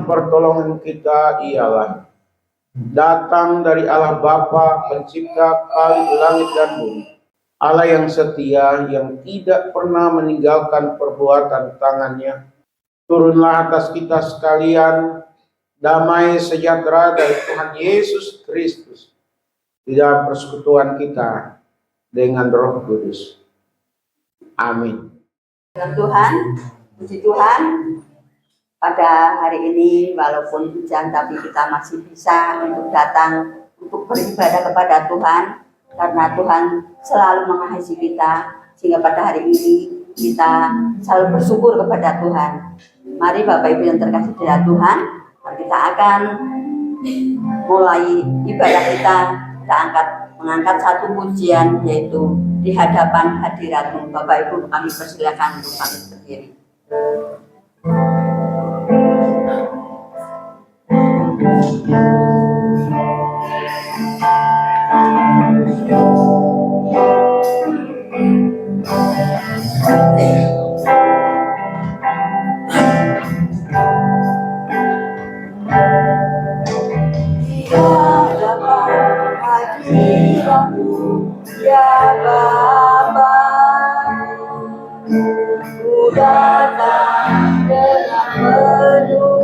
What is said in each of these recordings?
mohon pertolongan kita ialah datang dari Allah Bapa, pencipta langit dan bumi. Allah yang setia, yang tidak pernah meninggalkan perbuatan tangannya. Turunlah atas kita sekalian damai sejahtera dari Tuhan Yesus Kristus di dalam persekutuan kita dengan Roh Kudus. Amin. Tuhan, puji Tuhan, pada hari ini walaupun hujan tapi kita masih bisa untuk datang untuk beribadah kepada Tuhan, karena Tuhan selalu mengasihi kita, sehingga pada hari ini kita selalu bersyukur kepada Tuhan. Mari Bapak Ibu yang terkasih dalam Tuhan, kita akan mulai ibadah kita mengangkat satu pujian, yaitu di hadapan hadirat-Mu. Bapak Ibu, kami persilakan untuk kami berdiri. Ya Bapa, ku datang dengan penuh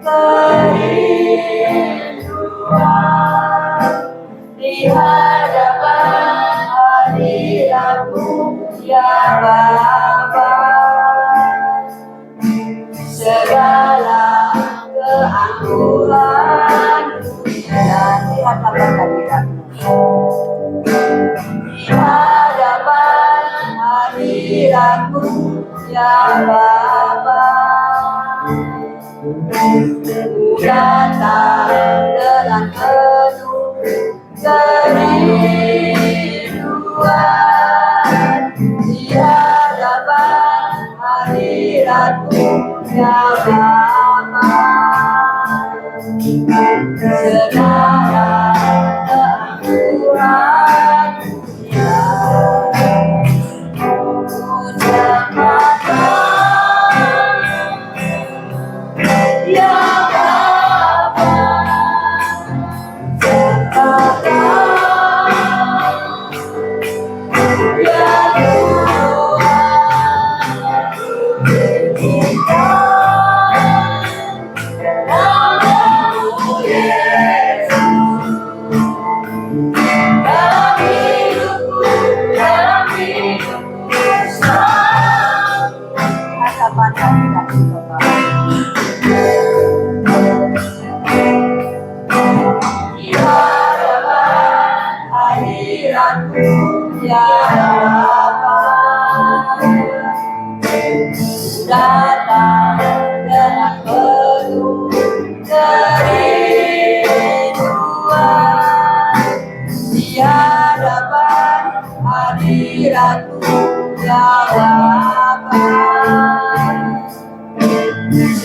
kerinduan di hadapan hadirat-Mu, ya Bapa. Segala keangkuhan dan di hadapan hadirat-Mu, di hadapan hadirat-Mu, ya Bapa. Ku datang dengan penuh kerinduan di hadapan hadirat-Mu, ya Bapa. Segala keangkuhan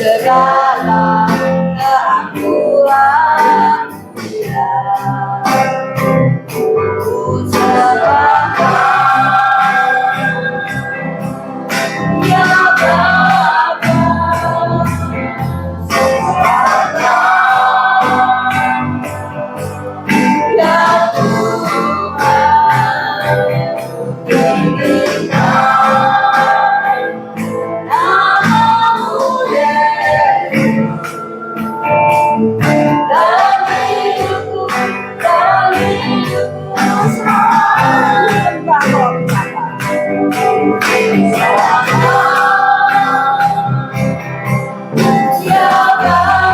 segala keangkuhan ku serahkan, ya Bapa. Ya Tuhan, tinggikan nama-Mu, Yesus, dalam hidupku selalu ya Bapa.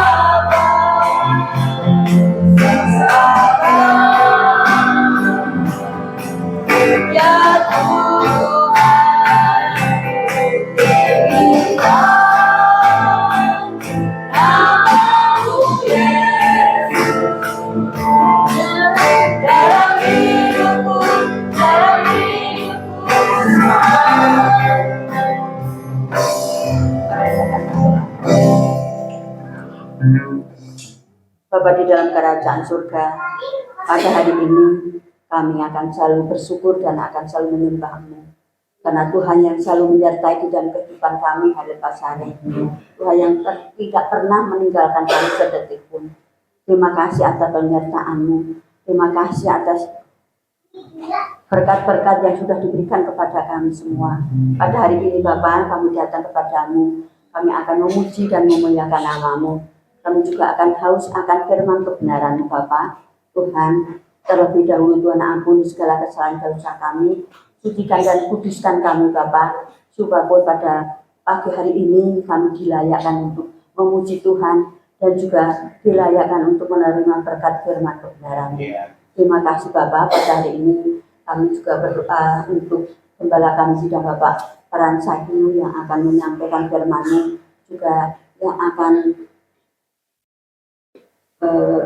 Ya Tuhan, tinggikan nama-Mu, Yesus, dalam hidupku Bapa di dalam kerajaan surga, pada hari ini kami akan selalu bersyukur dan akan selalu menyembah-Mu. Karena Tuhan yang selalu menyertai di dalam kehidupan kami hari Pasari. Tuhan yang tidak pernah meninggalkan kami sedetik pun. Terima kasih atas penyertaan-Mu. Terima kasih atas berkat-berkat yang sudah diberikan kepada kami semua. Pada hari ini Bapa, kami datang kepadamu. Kami akan memuji dan memuliakan nama-Mu. Kami juga akan haus akan firman kebenaran-Mu Bapa. Tuhan, terlebih dahulu Tuhan ampuni segala kesalahan dosa kami. Sucikan dan kuduskan kami Bapa, supaya pada pagi hari ini kami dilayakkan untuk memuji Tuhan dan juga dilayakkan untuk menerima berkat firman kebenaran. Terima kasih Bapa, pada hari ini kami juga berdoa untuk gembala kami sidang Bapak Peran Sakiu yang akan menyampaikan firman-Mu, juga yang akan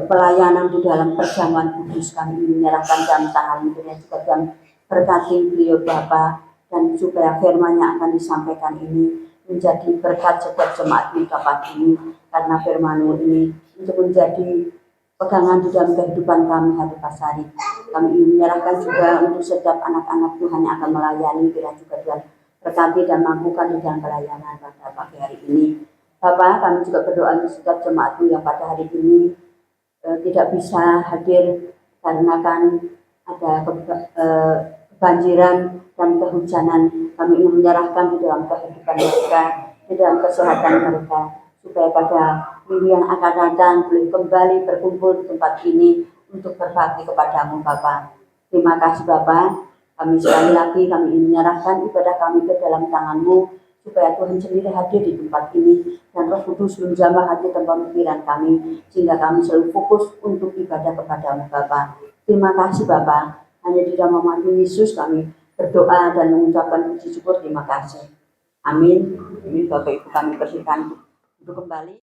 pelayanan di dalam perjamuan kudus. Kami menyerahkan jam tangan-Mu dan juga jam berkati beliau Bapa, dan supaya firman yang akan disampaikan ini menjadi berkat setiap jemaat di tempat ini, karena firman-Mu ini untuk menjadi pegangan di dalam kehidupan kami hari Pasari. Kami menyerahkan juga untuk setiap anak-anak Tuhan yang akan melayani, kira juga Tuhan berkati dan mampukan di dalam pelayanan pada pagi hari ini. Bapak, kami juga berdoa untuk setiap jemaat-Mu yang pada hari ini tidak bisa hadir karena kan ada kebanjiran dan kehujanan. Kami ingin menyerahkan di dalam kehidupan mereka, di dalam kesehatan mereka, supaya pada minggu yang akan datang boleh kembali berkumpul di tempat ini untuk berbakti kepadamu Bapa. Terima kasih Bapa. Kami sekali lagi kami ingin menyerahkan ibadah kami ke dalam tangan-Mu, supaya Tuhan sendiri hadir di tempat ini dan Roh Kudus menjamah hati dan pemikiran kami, sehingga kami selalu fokus untuk ibadah kepadamu Bapa. Terima kasih Bapa. Hanya di dalam nama Yesus kami berdoa dan mengucapkan puji syukur. Terima kasih. Amin. Amin. Bapak Ibu kami persilakan untuk kembali.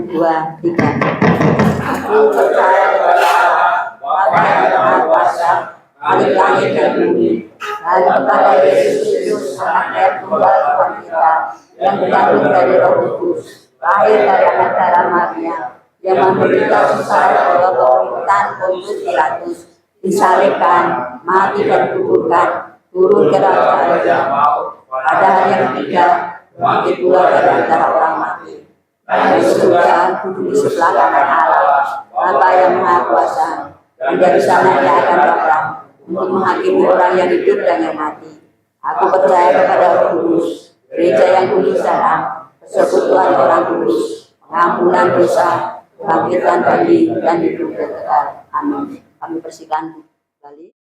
Dua, tiga. Aku percaya kepada Bapa yang Maha Kuasa, langit-langit dan bumi, dan kepada Yesus Kristus, Anak Tunggal Tuhan kita, yang dikandung dari Roh Kudus, lahir dari anak darah Maria, yang menderita sengsara bawah pemerintahan Pontius Pilatus, disalibkan, mati dan dikuburkan, turun ke dalam maut, pada hari yang ketiga, bangkit pula dari antara orang mati. Dan surga duduk di sebelah kanan Allah, Bapa yang Maha Kuasa, dan dari sana ia akan datang untuk menghakimi orang yang hidup dan yang mati. Aku percaya kepada Roh Kudus, gereja yang kudus dan am, persekutuan orang kudus, pengampunan dosa, kebangkitan bagi dan hidup kekal. Amin. Kami persilakan kembali.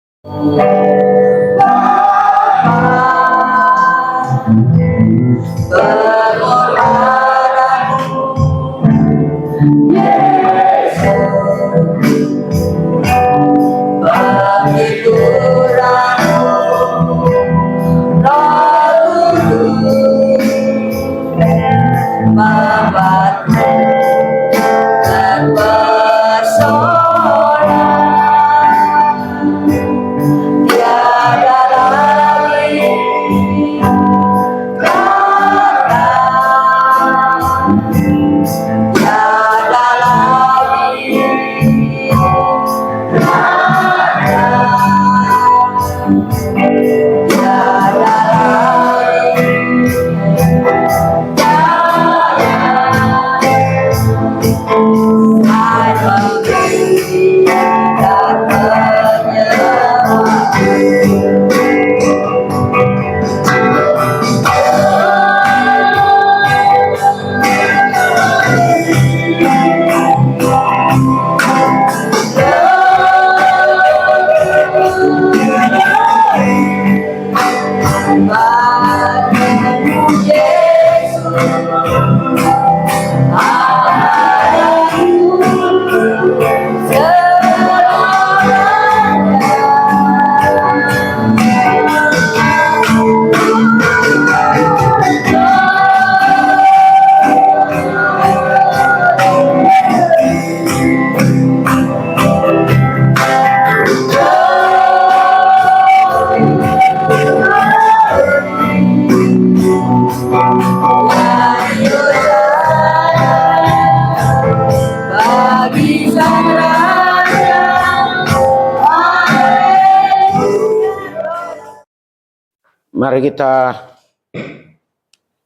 Mari kita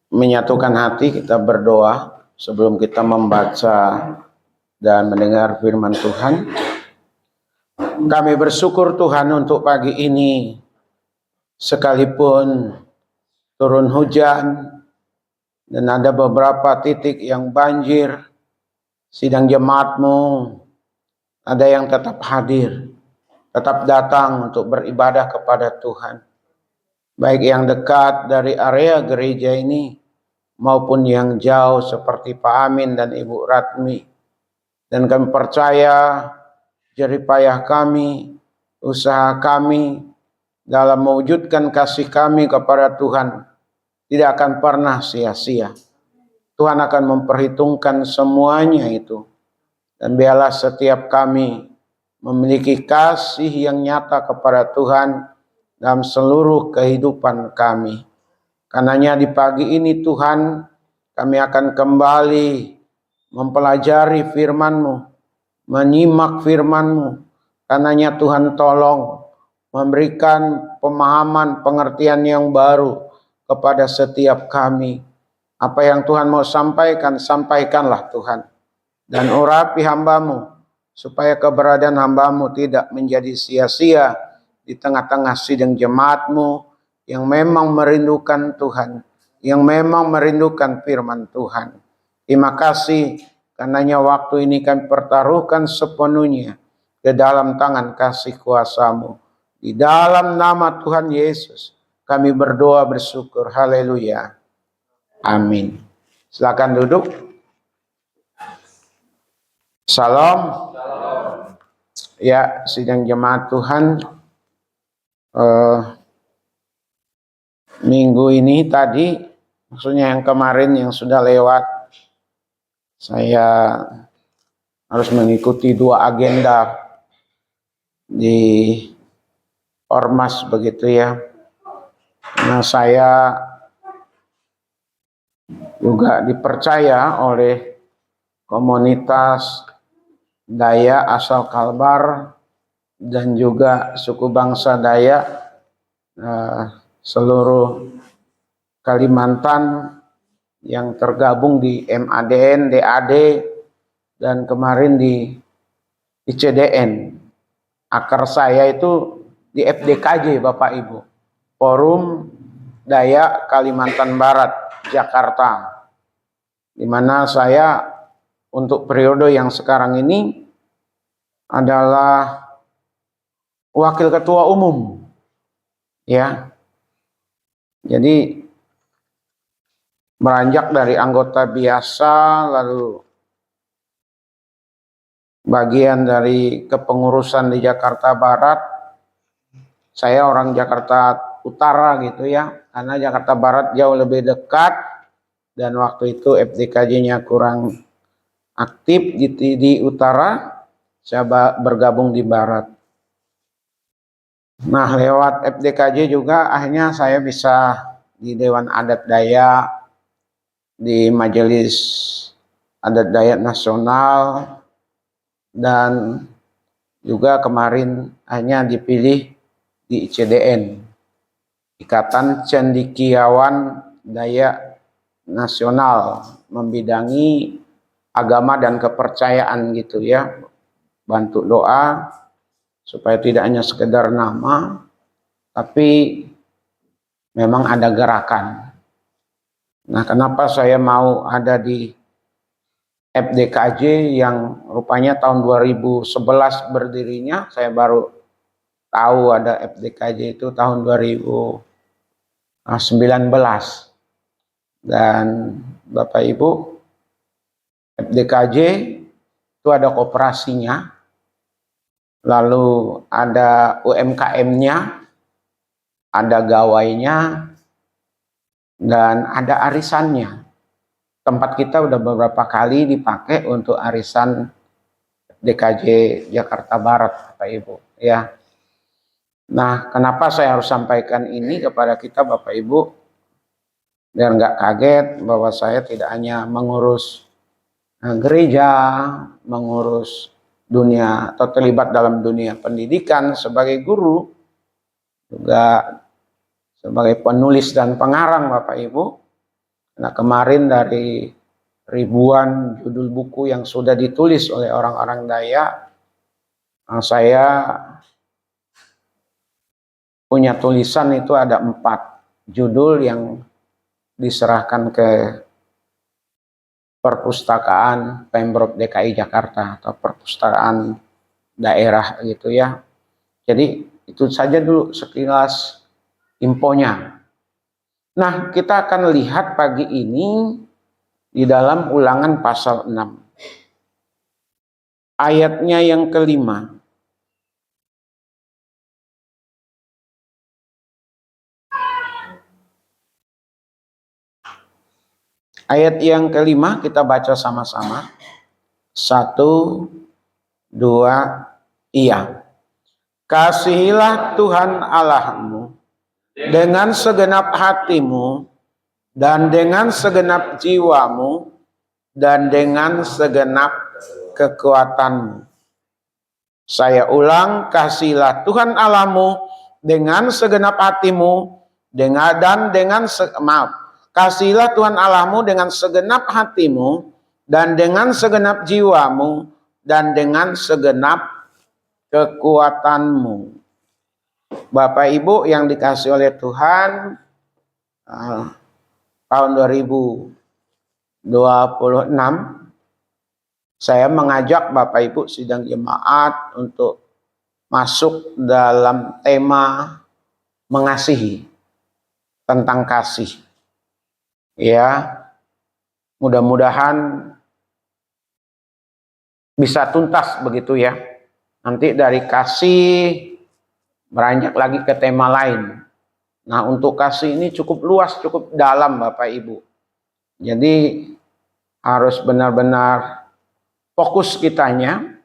menyatukan hati, kita berdoa sebelum kita membaca dan mendengar firman Tuhan. Kami bersyukur Tuhan untuk pagi ini, sekalipun turun hujan dan ada beberapa titik yang banjir, sidang jemaat-Mu ada yang tetap hadir, tetap datang untuk beribadah kepada Tuhan. Baik yang dekat dari area gereja ini maupun yang jauh seperti Pak Amin dan Ibu Ratmi. Dan kami percaya jerih payah kami, usaha kami dalam mewujudkan kasih kami kepada Tuhan tidak akan pernah sia-sia. Tuhan akan memperhitungkan semuanya itu. Dan biarlah setiap kami memiliki kasih yang nyata kepada Tuhan dalam seluruh kehidupan kami. Karenanya di pagi ini Tuhan, kami akan kembali mempelajari firman-Mu, menyimak firman-Mu. Karenanya Tuhan tolong memberikan pemahaman, pengertian yang baru kepada setiap kami. Apa yang Tuhan mau sampaikan, sampaikanlah Tuhan. Dan urapi hamba-Mu, supaya keberadaan hamba-Mu tidak menjadi sia-sia di tengah-tengah sidang jemaat-Mu yang memang merindukan Tuhan, yang memang merindukan firman Tuhan. Terima kasih, karenanya waktu ini kami pertaruhkan sepenuhnya ke dalam tangan kasih kuasa-Mu. Di dalam nama Tuhan Yesus, kami berdoa bersyukur. Haleluya. Amin. Silakan duduk. Salam. Ya, sidang jemaat Tuhan. Minggu ini tadi, maksudnya yang kemarin yang sudah lewat, saya harus mengikuti 2 agenda di Ormas begitu ya. Nah, saya juga dipercaya oleh komunitas Dayak asal Kalbar dan juga suku bangsa Dayak seluruh Kalimantan yang tergabung di MADN, DAD, dan kemarin di ICDN. akar saya itu di FDKJ Bapak Ibu, Forum Dayak Kalimantan Barat, Jakarta, di mana saya untuk periode yang sekarang ini adalah wakil ketua umum, ya. Jadi beranjak dari anggota biasa, lalu bagian dari kepengurusan di Jakarta Barat. Saya orang Jakarta Utara gitu ya, karena Jakarta Barat jauh lebih dekat dan waktu itu FDKJ-nya kurang aktif di Utara, saya bergabung di Barat. Nah, lewat FDKJ juga akhirnya saya bisa di Dewan Adat Dayak, di Majelis Adat Dayak Nasional, dan juga kemarin hanya dipilih di ICDN, Ikatan Cendekiawan Dayak Nasional, membidangi agama dan kepercayaan gitu ya. Bantu doa supaya tidak hanya sekedar nama, tapi memang ada gerakan. Nah, kenapa saya mau ada di FDKJ yang rupanya tahun 2011 berdirinya, saya baru tahu ada FDKJ itu tahun 2019. Dan Bapak Ibu, FDKJ itu ada koperasinya, lalu ada UMKM-nya, ada gawainya, dan ada arisannya. Tempat kita udah beberapa kali dipakai untuk arisan DKJ Jakarta Barat, Bapak Ibu. Ya. Nah, kenapa saya harus sampaikan ini kepada kita, Bapak Ibu, biar nggak kaget bahwa saya tidak hanya mengurus gereja, mengurus dunia atau terlibat dalam dunia pendidikan sebagai guru, juga sebagai penulis dan pengarang, Bapak Ibu. Nah, kemarin dari ribuan judul buku yang sudah ditulis oleh orang-orang Dayak, saya punya tulisan itu ada 4 judul yang diserahkan ke perpustakaan Pemprov DKI Jakarta atau perpustakaan daerah gitu ya. Jadi itu saja dulu sekilas infonya. Nah, kita akan lihat pagi ini di dalam Ulangan pasal 6. Ayatnya yang kelima. Ayat yang kelima kita baca sama-sama. 1, 2, iya. Kasihilah Tuhan Allahmu dengan segenap hatimu, dan dengan segenap jiwamu, dan dengan segenap kekuatanmu. Saya ulang, kasihilah Tuhan Allahmu dengan segenap hatimu, kasihilah Tuhan Allahmu dengan segenap hatimu, dan dengan segenap jiwamu, dan dengan segenap kekuatanmu. Bapak Ibu yang dikasih oleh Tuhan, tahun 2026 saya mengajak Bapak Ibu sidang jemaat untuk masuk dalam tema mengasihi, tentang kasih. Ya, mudah-mudahan bisa tuntas begitu ya. Nanti dari kasih beranjak lagi ke tema lain. Nah, untuk kasih ini cukup luas, cukup dalam Bapak Ibu. Jadi harus benar-benar fokus kitanya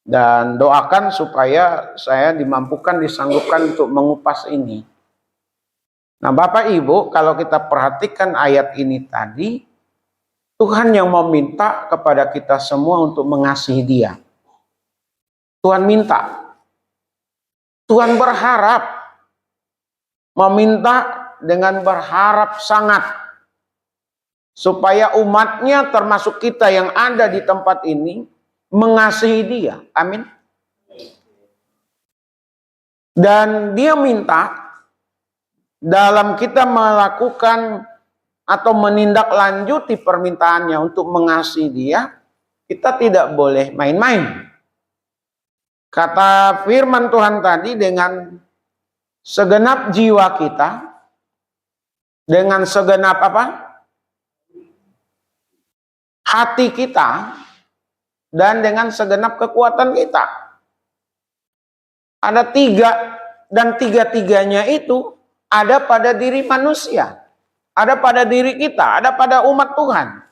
dan doakan supaya saya dimampukan, disanggupkan untuk mengupas ini. Nah, Bapak Ibu, kalau kita perhatikan ayat ini tadi, Tuhan yang meminta kepada kita semua untuk mengasihi Dia. Tuhan minta. Tuhan berharap, meminta dengan berharap sangat supaya umatnya termasuk kita yang ada di tempat ini mengasihi Dia. Amin. Dan dia minta dalam kita melakukan atau menindaklanjuti permintaannya untuk mengasihi dia, kita tidak boleh main-main. Kata firman Tuhan tadi, dengan segenap jiwa kita, dengan segenap hati kita, dan dengan segenap kekuatan kita. Ada tiga, dan tiga-tiganya itu ada pada diri manusia, ada pada diri kita, ada pada umat Tuhan.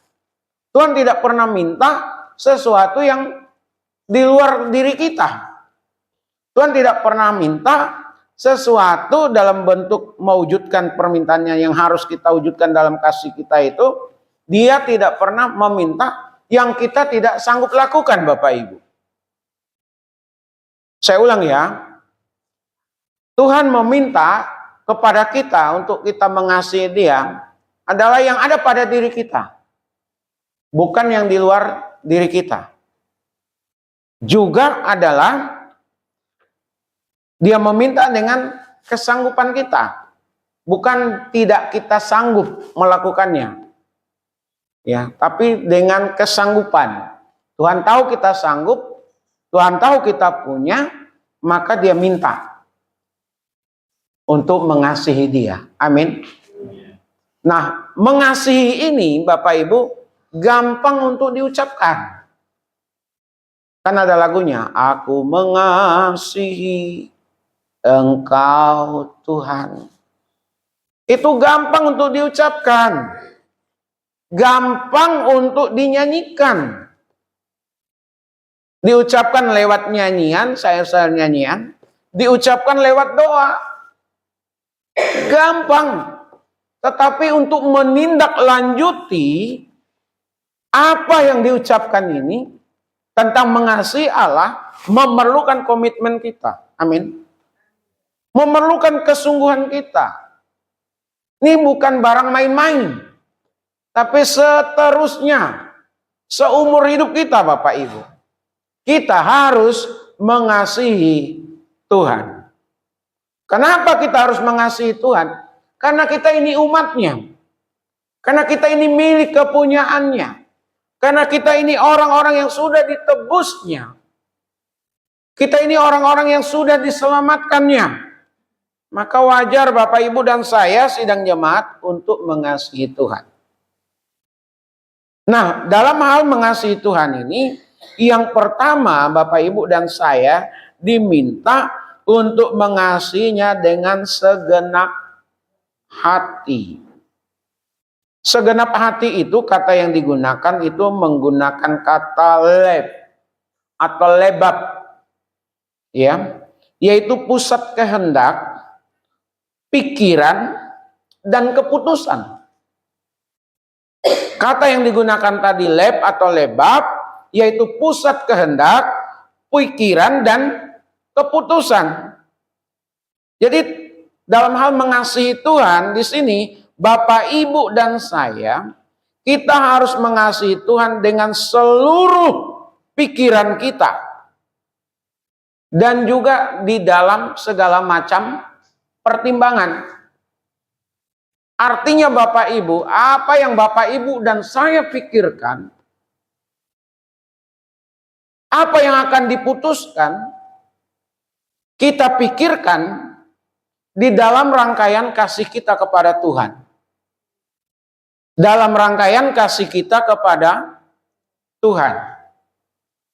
Tuhan tidak pernah minta sesuatu yang di luar diri kita. Tuhan tidak pernah minta sesuatu dalam bentuk mewujudkan permintaannya yang harus kita wujudkan dalam kasih kita itu. Dia tidak pernah meminta yang kita tidak sanggup lakukan, Bapak Ibu. Saya ulang ya. Tuhan meminta kepada kita untuk kita mengasihi dia adalah yang ada pada diri kita, bukan yang di luar diri kita. Juga adalah dia meminta dengan kesanggupan kita, bukan tidak kita sanggup melakukannya, ya, tapi dengan kesanggupan. Tuhan tahu kita sanggup, Tuhan tahu kita punya, maka dia minta untuk mengasihi dia. Amin. Nah, mengasihi ini Bapak Ibu gampang untuk diucapkan. Kan ada lagunya, aku mengasihi Engkau Tuhan. Itu gampang untuk diucapkan, gampang untuk dinyanyikan. Diucapkan lewat nyanyian, sayur-sayur nyanyian, diucapkan lewat doa. Gampang. Tetapi untuk menindaklanjuti apa yang diucapkan ini tentang mengasihi Allah memerlukan komitmen kita. Amin. Memerlukan kesungguhan kita. Ini bukan barang main-main. Tapi seterusnya, seumur hidup kita Bapak Ibu, kita harus mengasihi Tuhan. Kenapa kita harus mengasihi Tuhan? Karena kita ini umatnya. Karena kita ini milik kepunyaannya. Karena kita ini orang-orang yang sudah ditebusnya. Kita ini orang-orang yang sudah diselamatkannya. Maka wajar Bapak Ibu dan saya sidang jemaat untuk mengasihi Tuhan. Nah, dalam hal mengasihi Tuhan ini, yang pertama Bapak Ibu dan saya diminta untuk mengasihinya dengan segenap hati. Segenap hati itu kata yang digunakan itu menggunakan kata leb atau lebab, ya, yaitu pusat kehendak, pikiran, dan keputusan. Kata yang digunakan tadi leb atau lebab, yaitu pusat kehendak, pikiran, dan keputusan. Jadi dalam hal mengasihi Tuhan di sini, Bapak, Ibu, dan saya, kita harus mengasihi Tuhan dengan seluruh pikiran kita. Dan juga di dalam segala macam pertimbangan. Artinya Bapak Ibu, apa yang Bapak Ibu dan saya pikirkan, apa yang akan diputuskan, kita pikirkan di dalam rangkaian kasih kita kepada Tuhan. Dalam rangkaian kasih kita kepada Tuhan.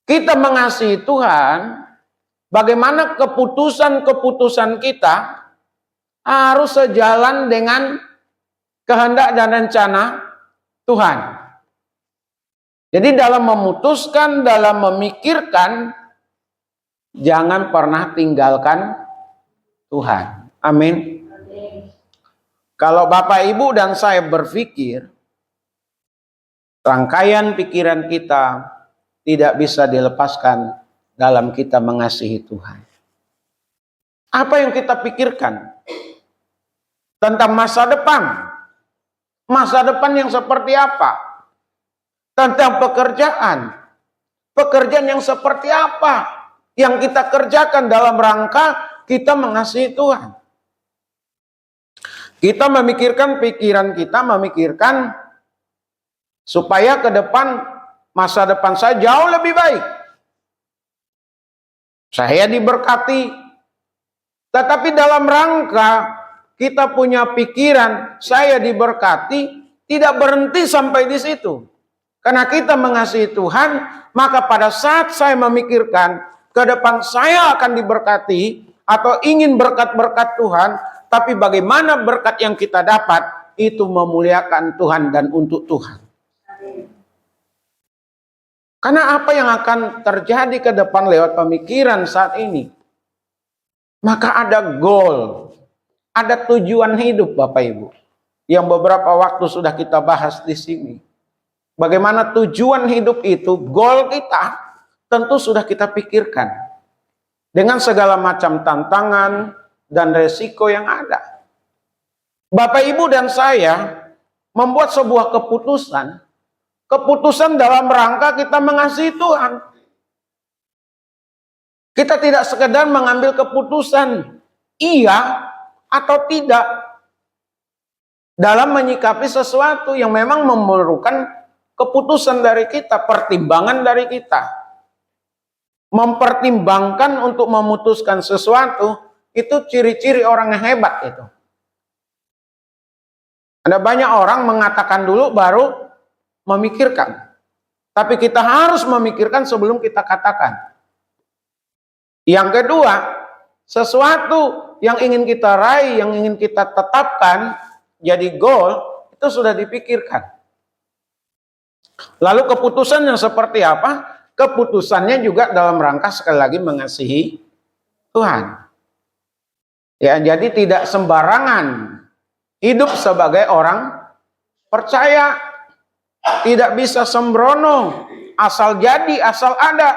Kita mengasihi Tuhan, bagaimana keputusan-keputusan kita harus sejalan dengan kehendak dan rencana Tuhan. Jadi dalam memutuskan, dalam memikirkan, jangan pernah tinggalkan Tuhan. Amin. Kalau Bapak, Ibu, dan saya berpikir, rangkaian pikiran kita tidak bisa dilepaskan dalam kita mengasihi Tuhan. Apa yang kita pikirkan tentang masa depan? Masa depan yang seperti apa? Tentang pekerjaan yang seperti apa yang kita kerjakan dalam rangka kita mengasihi Tuhan. Kita memikirkan pikiran kita, memikirkan supaya ke depan, masa depan saya jauh lebih baik. Saya diberkati. Tetapi dalam rangka kita punya pikiran, saya diberkati, tidak berhenti sampai di situ. Karena kita mengasihi Tuhan, maka pada saat saya memikirkan ke depan saya akan diberkati atau ingin berkat-berkat Tuhan, tapi bagaimana berkat yang kita dapat itu memuliakan Tuhan dan untuk Tuhan. Karena apa yang akan terjadi ke depan lewat pemikiran saat ini? Maka ada goal, ada tujuan hidup Bapak Ibu. Yang beberapa waktu sudah kita bahas di sini. Bagaimana tujuan hidup itu, goal kita tentu sudah kita pikirkan. Dengan segala macam tantangan dan resiko yang ada. Bapak Ibu dan saya membuat sebuah keputusan. Keputusan dalam rangka kita mengasihi Tuhan. Kita tidak sekedar mengambil keputusan iya atau tidak dalam menyikapi sesuatu yang memang memerlukan keputusan dari kita, pertimbangan dari kita. Mempertimbangkan untuk memutuskan sesuatu itu ciri-ciri orang yang hebat itu. Ada banyak orang mengatakan dulu baru memikirkan. Tapi kita harus memikirkan sebelum kita katakan. Yang kedua, sesuatu yang ingin kita raih, yang ingin kita tetapkan jadi goal, itu sudah dipikirkan. Lalu keputusannya seperti apa? Keputusannya juga dalam rangka sekali lagi mengasihi Tuhan. Ya, jadi tidak sembarangan hidup sebagai orang percaya. Tidak bisa sembrono, asal jadi, asal ada,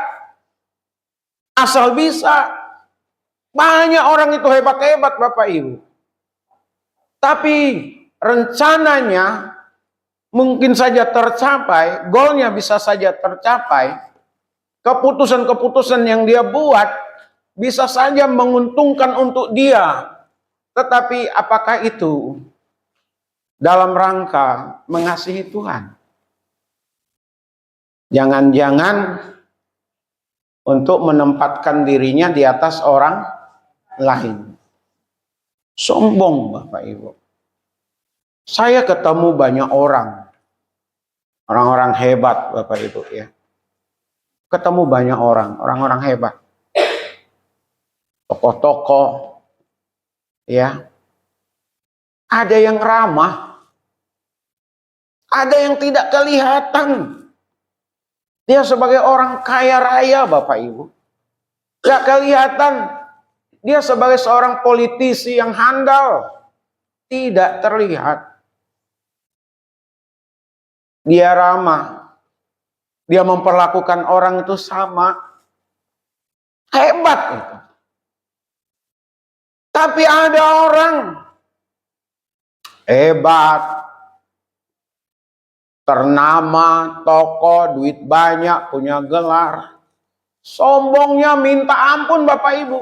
asal bisa. Banyak orang itu hebat-hebat Bapak Ibu. Tapi rencananya mungkin saja tercapai, goalnya bisa saja tercapai. Keputusan-keputusan yang dia buat bisa saja menguntungkan untuk dia. Tetapi apakah itu dalam rangka mengasihi Tuhan? Jangan-jangan untuk menempatkan dirinya di atas orang lain. Sombong Bapak Ibu. Saya ketemu banyak orang. Orang-orang hebat Bapak Ibu ya. Ketemu banyak orang-orang hebat. Tokoh-tokoh ya. Ada yang ramah. Ada yang tidak kelihatan. Dia sebagai orang kaya raya Bapak Ibu. Gak kelihatan. Dia sebagai seorang politisi yang handal. Tidak terlihat. Dia ramah. Dia memperlakukan orang itu sama. Hebat itu. Tapi ada orang hebat. Ternama, tokoh, duit banyak, punya gelar. Sombongnya minta ampun Bapak Ibu.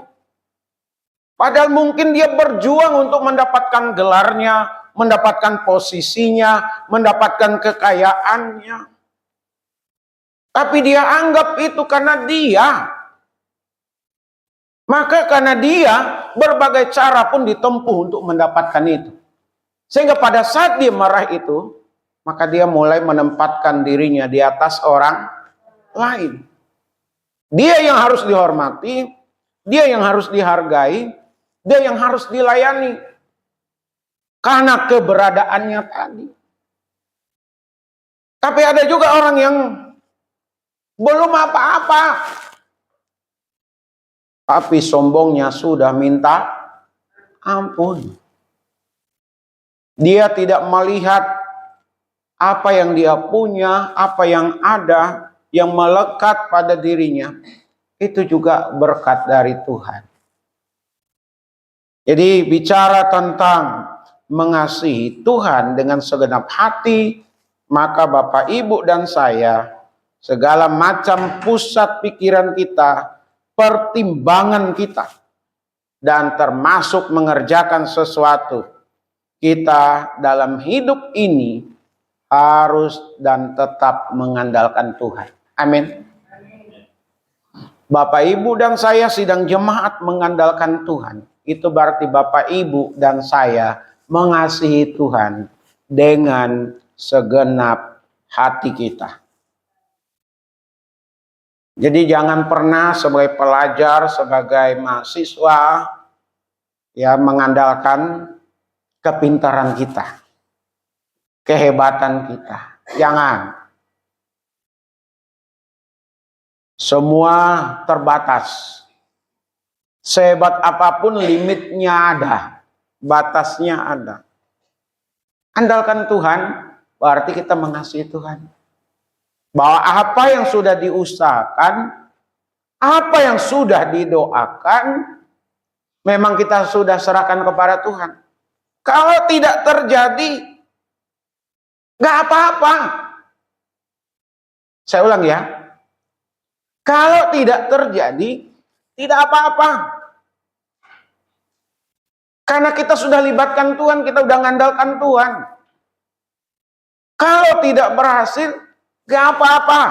Padahal mungkin dia berjuang untuk mendapatkan gelarnya, mendapatkan posisinya, mendapatkan kekayaannya. Tapi dia anggap itu karena dia. Maka karena dia, berbagai cara pun ditempuh untuk mendapatkan itu. Sehingga pada saat dia marah itu, maka dia mulai menempatkan dirinya di atas orang lain. Dia yang harus dihormati, dia yang harus dihargai, dia yang harus dilayani. Karena keberadaannya tadi. Tapi ada juga orang yang belum apa-apa. Tapi sombongnya sudah minta ampun. Dia tidak melihat apa yang dia punya, apa yang ada, yang melekat pada dirinya, itu juga berkat dari Tuhan. Jadi bicara tentang mengasihi Tuhan dengan segenap hati, maka Bapak, Ibu, dan saya, segala macam pusat pikiran kita, pertimbangan kita, dan termasuk mengerjakan sesuatu. Kita dalam hidup ini harus dan tetap mengandalkan Tuhan. Amin. Bapak, Ibu, dan saya sidang jemaat mengandalkan Tuhan. Itu berarti Bapak, Ibu, dan saya mengasihi Tuhan dengan segenap hati kita. Jadi jangan pernah sebagai pelajar, sebagai mahasiswa, ya, mengandalkan kepintaran kita, kehebatan kita. Jangan. Semua terbatas. Sehebat apapun limitnya ada, batasnya ada. Andalkan Tuhan, berarti kita mengasihi Tuhan. Bahwa apa yang sudah diusahakan, apa yang sudah didoakan, memang kita sudah serahkan kepada Tuhan. Kalau tidak terjadi, nggak apa-apa. Saya ulang ya. Kalau tidak terjadi, tidak apa-apa. Karena kita sudah libatkan Tuhan, kita sudah ngandalkan Tuhan. Kalau tidak berhasil, nggak apa-apa.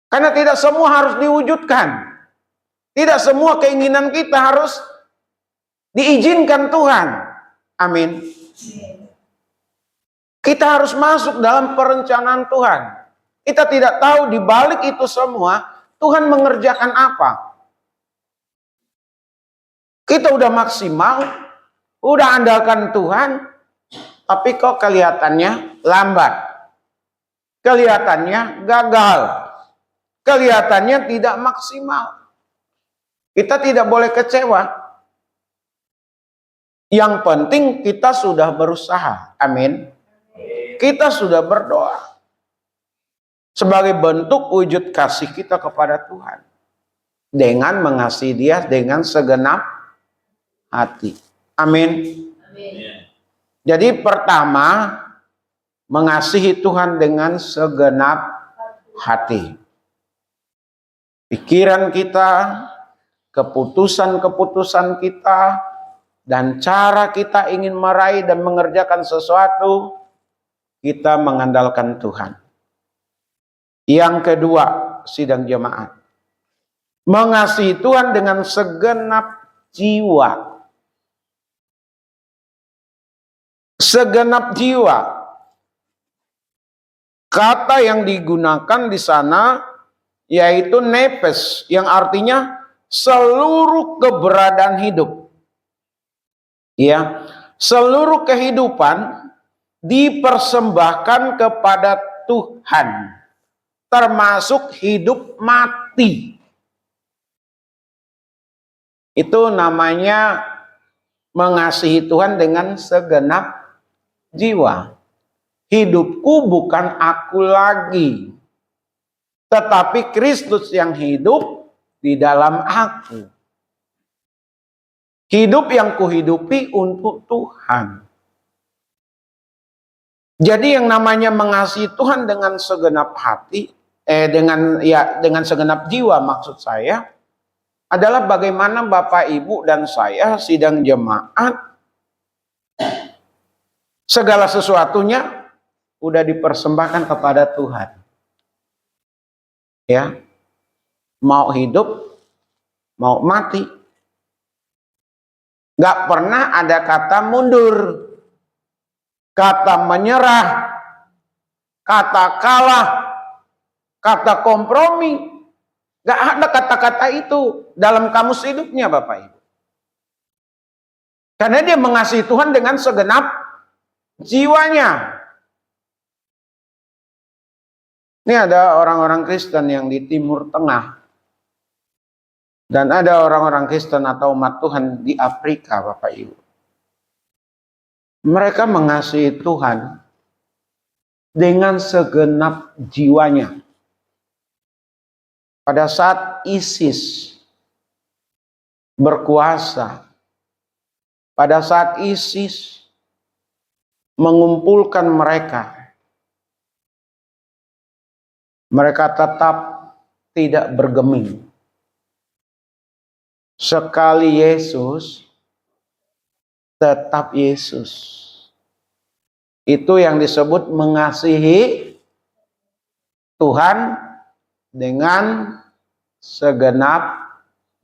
Karena tidak semua harus diwujudkan. Tidak semua keinginan kita harus diizinkan Tuhan. Amin. Kita harus masuk dalam perencanaan Tuhan. Kita tidak tahu di balik itu semua Tuhan mengerjakan apa. Kita udah maksimal, udah andalkan Tuhan, tapi kok kelihatannya lambat. Kelihatannya gagal. Kelihatannya tidak maksimal. Kita tidak boleh kecewa. Yang penting kita sudah berusaha. Amin. Kita sudah berdoa. Sebagai bentuk wujud kasih kita kepada Tuhan. Dengan mengasihi Dia dengan segenap hati. Amin. Jadi pertama, mengasihi Tuhan dengan segenap hati. Pikiran kita, keputusan-keputusan kita, dan cara kita ingin meraih dan mengerjakan sesuatu, kita mengandalkan Tuhan. Yang kedua, sidang jemaat, mengasihi Tuhan dengan segenap jiwa. Segenap jiwa. Kata yang digunakan di sana yaitu nepes, yang artinya seluruh keberadaan hidup. Ya, seluruh kehidupan dipersembahkan kepada Tuhan. Termasuk hidup mati. Itu namanya mengasihi Tuhan dengan segenap jiwa. Hidupku bukan aku lagi, tetapi Kristus yang hidup di dalam aku. Hidup yang kuhidupi untuk Tuhan. Jadi yang namanya mengasihi Tuhan dengan segenap hati, dengan segenap jiwa maksud saya, adalah bagaimana Bapak, Ibu, dan saya sidang jemaat, segala sesuatunya udah dipersembahkan kepada Tuhan. Ya, mau hidup, mau mati. Gak pernah ada kata mundur, kata menyerah, kata kalah, kata kompromi. Gak ada kata-kata itu dalam kamus hidupnya Bapak Ibu. Karena dia mengasihi Tuhan dengan segenap jiwanya. Ini ada orang-orang Kristen yang di Timur Tengah. Dan ada orang-orang Kristen atau umat Tuhan di Afrika Bapak Ibu. Mereka mengasihi Tuhan dengan segenap jiwanya. Pada saat ISIS berkuasa, pada saat ISIS mengumpulkan mereka, mereka tetap tidak bergeming. Sekali Yesus, tetap Yesus. Itu yang disebut mengasihi Tuhan dengan segenap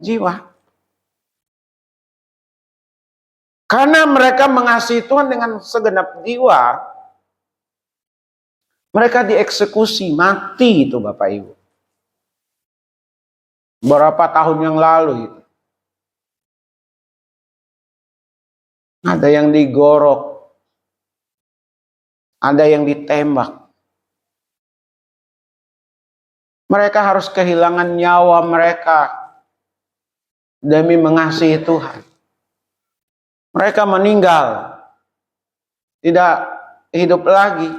jiwa. Karena mereka mengasihi Tuhan dengan segenap jiwa, mereka dieksekusi, mati itu Bapak Ibu. Berapa tahun yang lalu itu. Ada yang digorok, ada yang ditembak. Mereka harus kehilangan nyawa mereka demi mengasihi Tuhan. Mereka meninggal, tidak hidup lagi,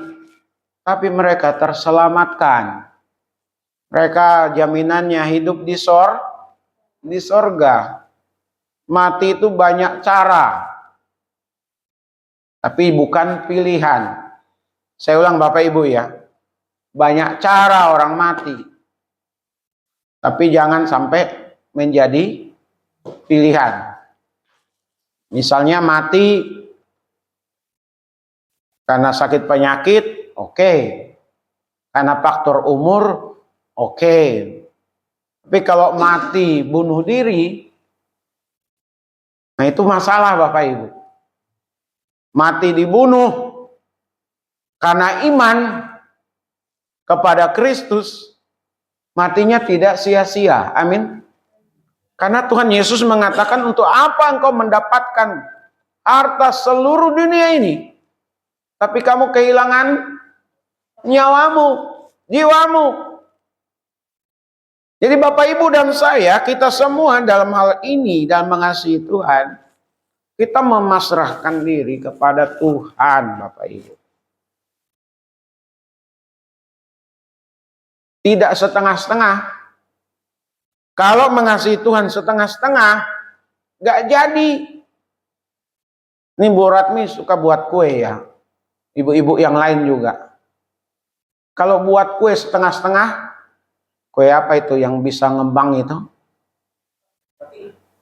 tapi mereka terselamatkan. Mereka jaminannya hidup di sorga. Mati itu banyak cara, tapi bukan pilihan. Saya ulang Bapak Ibu ya, banyak cara orang mati, tapi jangan sampai menjadi pilihan. Misalnya mati karena sakit penyakit, oke. Karena faktor umur, oke. Tapi kalau mati bunuh diri, nah itu masalah Bapak Ibu. Mati dibunuh karena iman kepada Kristus, matinya tidak sia-sia. Amin. Karena Tuhan Yesus mengatakan, untuk apa engkau mendapatkan harta seluruh dunia ini, tapi kamu kehilangan nyawamu, jiwamu. Jadi Bapak Ibu dan saya, kita semua dalam hal ini, dalam mengasihi Tuhan, kita memasrahkan diri kepada Tuhan Bapak Ibu. Tidak setengah-setengah. Kalau mengasihi Tuhan setengah-setengah, gak jadi. Ini Bu Ratmi suka buat kue ya. Ibu-ibu yang lain juga. Kalau buat kue setengah-setengah, kue apa itu yang bisa ngembang itu?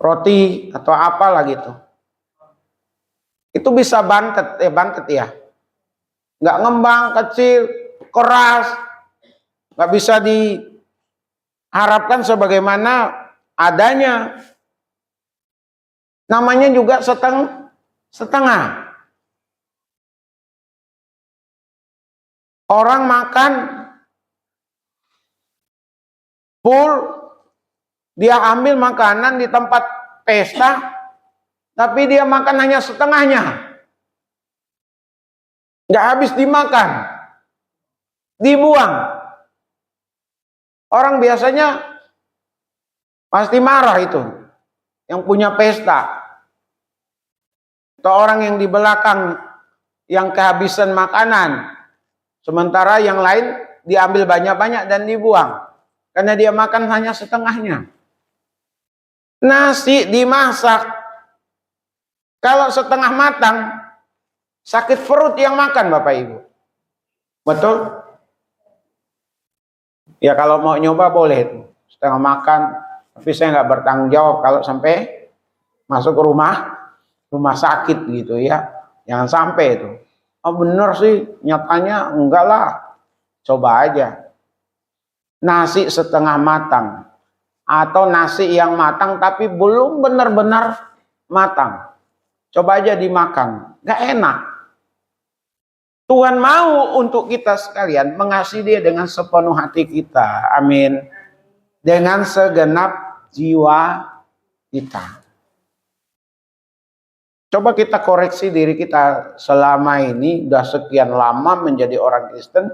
Roti atau apa lagi itu? Itu bisa bantet ya. Gak ngembang, kecil, keras. Gak bisa diharapkan sebagaimana adanya. Namanya juga setengah. Orang makan full, dia ambil makanan di tempat pesta, tapi dia makan hanya setengahnya. Nggak habis dimakan, dibuang. Orang biasanya pasti marah itu, yang punya pesta. Atau orang yang di belakang yang kehabisan makanan. Sementara yang lain diambil banyak-banyak dan dibuang. Karena dia makan hanya setengahnya. Nasi dimasak. Kalau setengah matang, sakit perut yang makan Bapak Ibu. Betul? Ya kalau mau nyoba boleh. Setengah makan. Tapi saya nggak bertanggung jawab kalau sampai masuk ke rumah sakit gitu ya. Jangan sampai itu. Oh bener sih, nyatanya enggak lah. Coba aja. Nasi setengah matang. Atau nasi yang matang tapi belum benar-benar matang. Coba aja dimakan. Enggak enak. Tuhan mau untuk kita sekalian mengasihi Dia dengan sepenuh hati kita. Amin. Dengan segenap jiwa kita. Coba kita koreksi diri kita selama ini, udah sekian lama menjadi orang Kristen,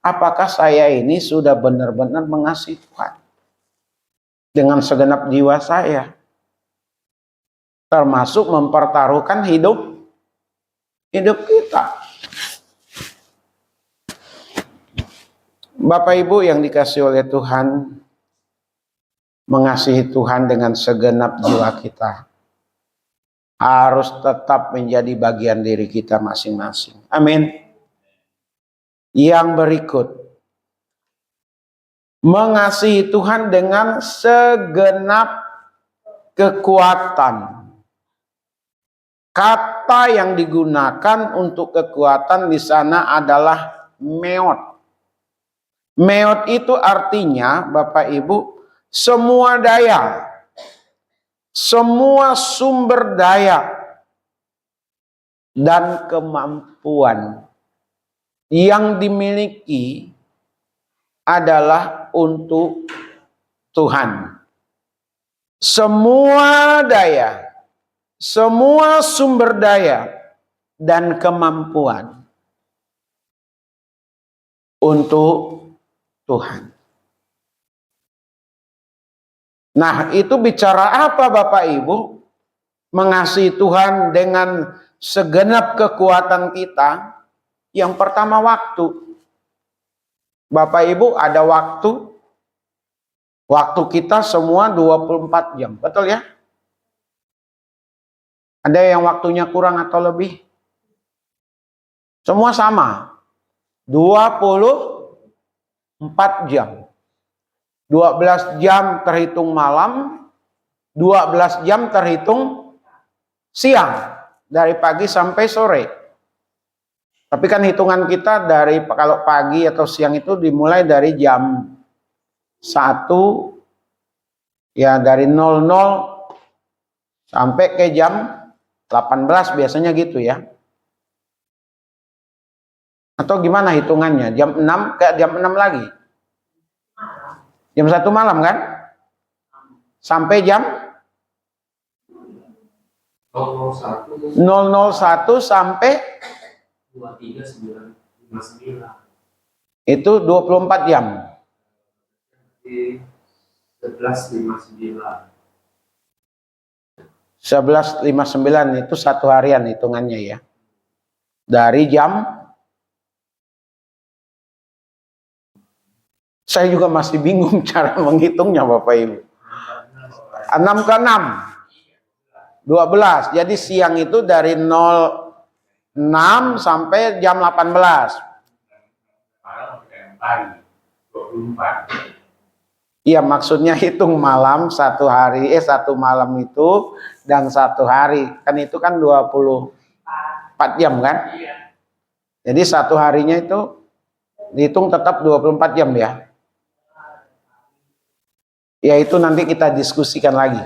apakah saya ini sudah benar-benar mengasihi Tuhan dengan segenap jiwa saya, termasuk mempertaruhkan hidup kita. Bapak Ibu yang dikasihi oleh Tuhan, mengasihi Tuhan dengan segenap jiwa kita harus tetap menjadi bagian diri kita masing-masing. Amin. Yang berikut, mengasihi Tuhan dengan segenap kekuatan. Kata yang digunakan untuk kekuatan di sana adalah meot. Meot itu artinya, Bapak Ibu, semua daya, semua sumber daya dan kemampuan yang dimiliki adalah untuk Tuhan. Semua daya, semua sumber daya dan kemampuan untuk Tuhan. Nah, itu bicara apa Bapak Ibu? Mengasihi Tuhan dengan segenap kekuatan kita. Yang pertama waktu. Bapak Ibu, ada waktu. Waktu kita semua 24 jam. Betul ya? Ada yang waktunya kurang atau lebih? Semua sama. 24 jam. 12 jam terhitung malam, 12 jam terhitung siang. Dari pagi sampai sore. Tapi kan hitungan kita dari kalau pagi atau siang itu dimulai dari jam 1, ya dari 00 sampai ke jam 18 biasanya gitu ya. Atau gimana hitungannya? Jam 6 ke jam 6 lagi. Jam 1 malam kan? Sampai jam 001 sampai 23.959. itu 24 jam. 11.59. 11.59 itu satu harian hitungannya ya. Dari jam, saya juga masih bingung cara menghitungnya Bapak Ibu. 6 ke 6, 12. Jadi siang itu dari 06 sampai jam 18. 24. Iya, maksudnya hitung malam satu hari, satu malam itu dan satu hari. Kan itu kan 24 jam kan? Jadi satu harinya itu dihitung tetap 24 jam ya. Ya itu nanti kita diskusikan lagi.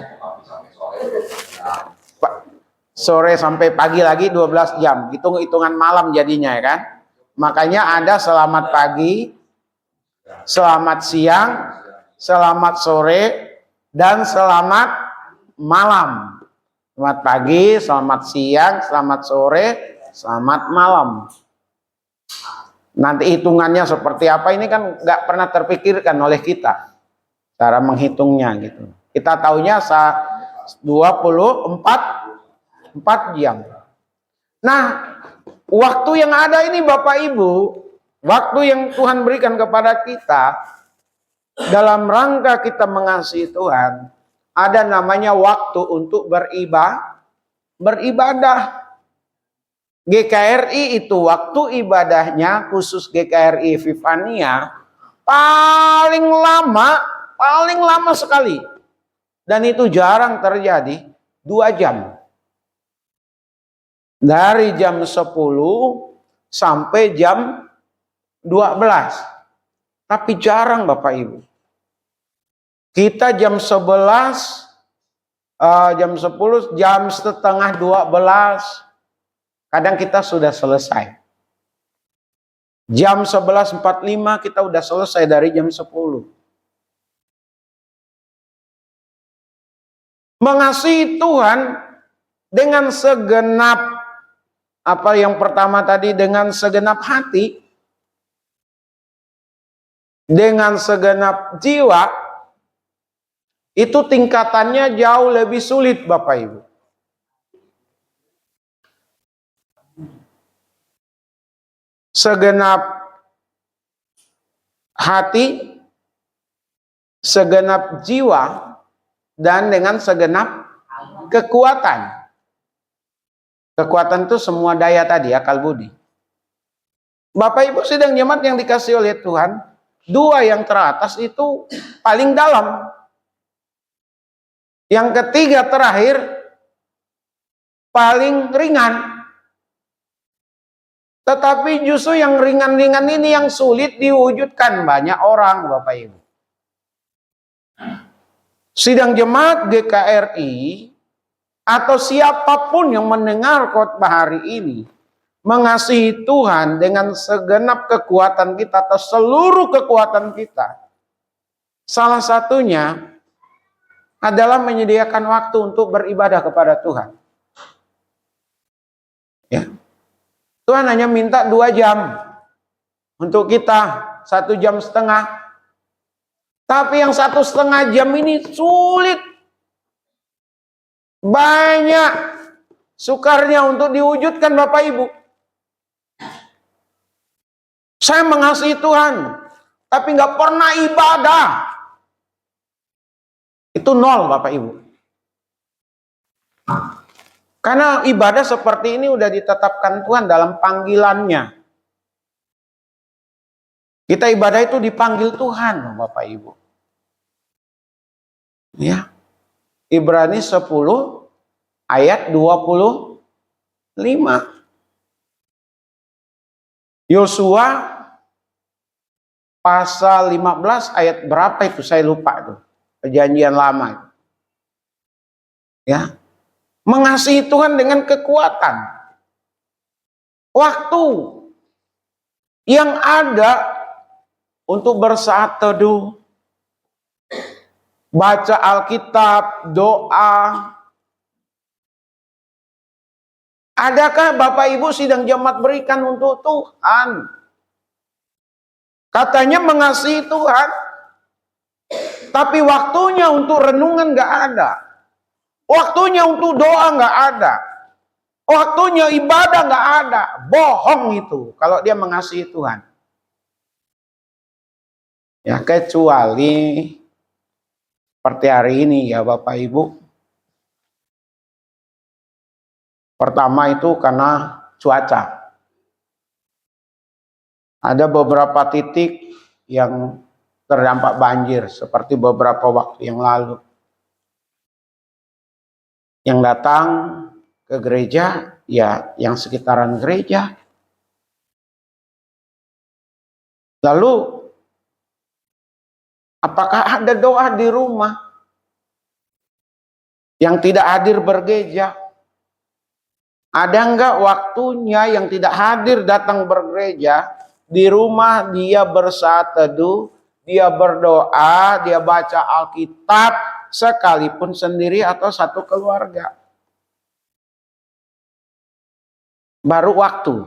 Sore sampai pagi lagi 12 jam. Hitung-hitungan malam jadinya ya kan? Makanya ada selamat pagi, selamat siang, selamat sore, dan selamat malam. Selamat pagi, selamat siang, selamat sore, selamat malam. Nanti hitungannya seperti apa ini kan nggak pernah terpikirkan oleh kita. Cara menghitungnya gitu. Kita taunya 24 jam. Nah, waktu yang ada ini Bapak Ibu, waktu yang Tuhan berikan kepada kita, dalam rangka kita mengasihi Tuhan, ada namanya waktu untuk beribadah. GKRI itu waktu ibadahnya, khusus GKRI Vivania, paling lama sekali. Dan itu jarang terjadi, 2 jam. Dari jam 10 sampai jam 12. Tapi jarang Bapak Ibu. Kita jam 11, jam 10, jam setengah 12, kadang kita sudah selesai. Jam 11.45 kita udah selesai dari jam 10. Mengasihi Tuhan dengan segenap, apa yang pertama tadi, dengan segenap hati, dengan segenap jiwa, itu tingkatannya jauh lebih sulit Bapak Ibu. Segenap hati, segenap jiwa, dan dengan segenap kekuatan. Kekuatan itu semua daya tadi, akal budi. Bapak Ibu sidang jemaat yang dikasih oleh Tuhan, 2 yang teratas itu paling dalam. Yang ketiga terakhir, paling ringan. Tetapi justru yang ringan-ringan ini yang sulit diwujudkan banyak orang, Bapak Ibu. Sidang jemaat GKRI atau siapapun yang mendengar khotbah hari ini mengasihi Tuhan dengan segenap kekuatan kita atau seluruh kekuatan kita. Salah satunya adalah menyediakan waktu untuk beribadah kepada Tuhan. Ya. Tuhan hanya minta 2 jam untuk kita, 1,5 jam. Tapi yang 1,5 jam ini sulit. Banyak sukarnya untuk diwujudkan Bapak Ibu. Saya mengasihi Tuhan, tapi nggak pernah ibadah. Itu 0 Bapak Ibu. Karena ibadah seperti ini udah ditetapkan Tuhan dalam panggilannya. Kita ibadah itu dipanggil Tuhan, Bapak Ibu. Ya. Ibrani 10 ayat 25. Yosua pasal 15 ayat berapa itu saya lupa tuh. Perjanjian lama. Ya. Mengasihi Tuhan dengan kekuatan. Waktu yang ada untuk bersaat teduh, baca Alkitab, doa. Adakah Bapak Ibu sidang jemaat berikan untuk Tuhan? Katanya mengasihi Tuhan, tapi waktunya untuk renungan gak ada. Waktunya untuk doa gak ada. Waktunya ibadah gak ada. Bohong itu kalau dia mengasihi Tuhan. Ya, kecuali seperti hari ini ya Bapak Ibu. Pertama itu karena cuaca. Ada beberapa titik yang terdampak banjir seperti beberapa waktu yang lalu. Yang datang ke gereja, ya yang sekitaran gereja. Lalu, apakah ada doa di rumah yang tidak hadir bergereja? Ada enggak waktunya yang tidak hadir datang bergereja? Di rumah dia bersaat teduh, dia berdoa, dia baca Alkitab, sekalipun sendiri atau satu keluarga. Baru waktu.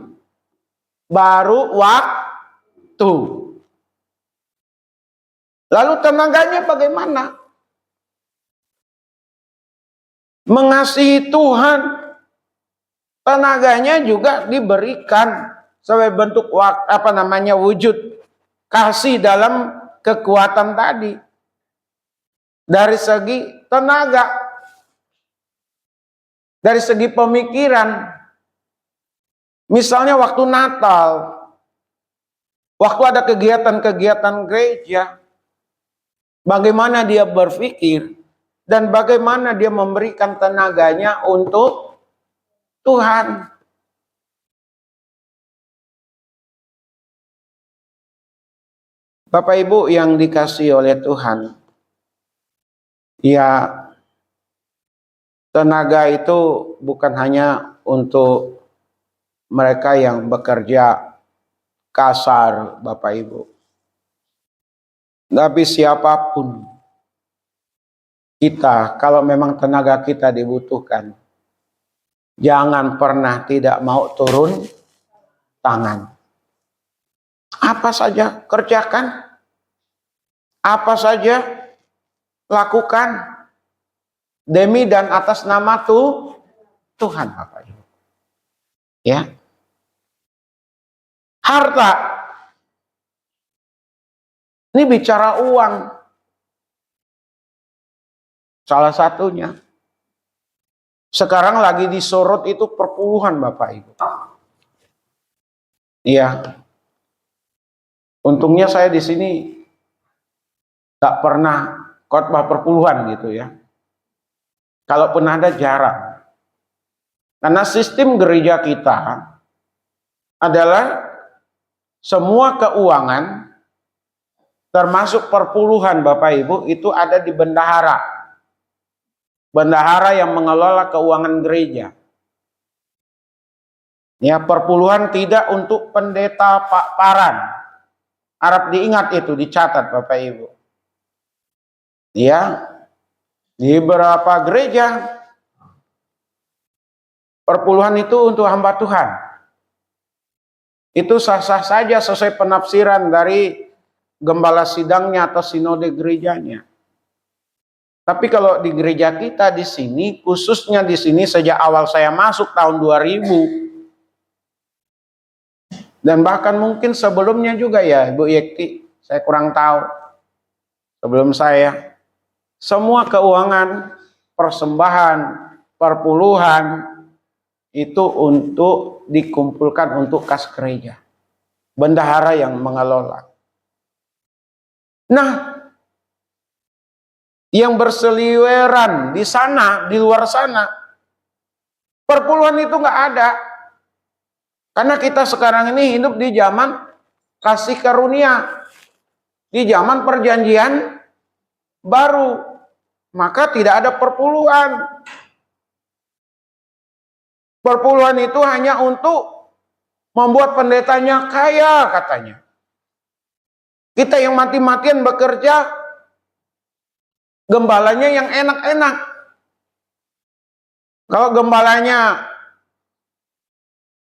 Lalu tenaganya bagaimana? Mengasihi Tuhan, tenaganya juga diberikan sebagai bentuk wujud kasih dalam kekuatan tadi. Dari segi tenaga, dari segi pemikiran. Misalnya waktu Natal, waktu ada kegiatan-kegiatan gereja, bagaimana dia berpikir dan bagaimana dia memberikan tenaganya untuk Tuhan. Bapak Ibu yang dikasihi oleh Tuhan, ya tenaga itu bukan hanya untuk mereka yang bekerja kasar, Bapak Ibu. Tapi siapapun kita, kalau memang tenaga kita dibutuhkan, jangan pernah tidak mau turun tangan. Apa saja kerjakan, apa saja lakukan demi dan atas nama Tuhan, Bapak Ibu. Ya. Harta. Ini bicara uang. Salah satunya. Sekarang lagi disorot itu perpuluhan Bapak Ibu. Iya. Untungnya saya di sini tak pernah khotbah perpuluhan gitu ya. Kalaupun ada, jarang. Karena sistem gereja kita adalah semua keuangan, termasuk perpuluhan Bapak Ibu, itu ada di bendahara. Bendahara yang mengelola keuangan gereja. Ya, perpuluhan tidak untuk pendeta paran. Harap diingat itu, dicatat Bapak Ibu. Ya, di beberapa gereja perpuluhan itu untuk hamba Tuhan. Itu sah-sah saja sesuai penafsiran dari gembala sidangnya atau sinode gerejanya. Tapi kalau di gereja kita di sini, khususnya di sini sejak awal saya masuk tahun 2000, dan bahkan mungkin sebelumnya juga ya Ibu Yekti, saya kurang tahu. Sebelum saya, semua keuangan, persembahan, perpuluhan itu untuk dikumpulkan untuk kas gereja. Bendahara yang mengelola. Nah, yang berseliweran di sana, di luar sana, perpuluhan itu nggak ada. Karena kita sekarang ini hidup di zaman kasih karunia, di zaman perjanjian baru, maka tidak ada perpuluhan. Perpuluhan itu hanya untuk membuat pendetanya kaya katanya. Kita yang mati-matian bekerja, gembalanya yang enak-enak. Kalau gembalanya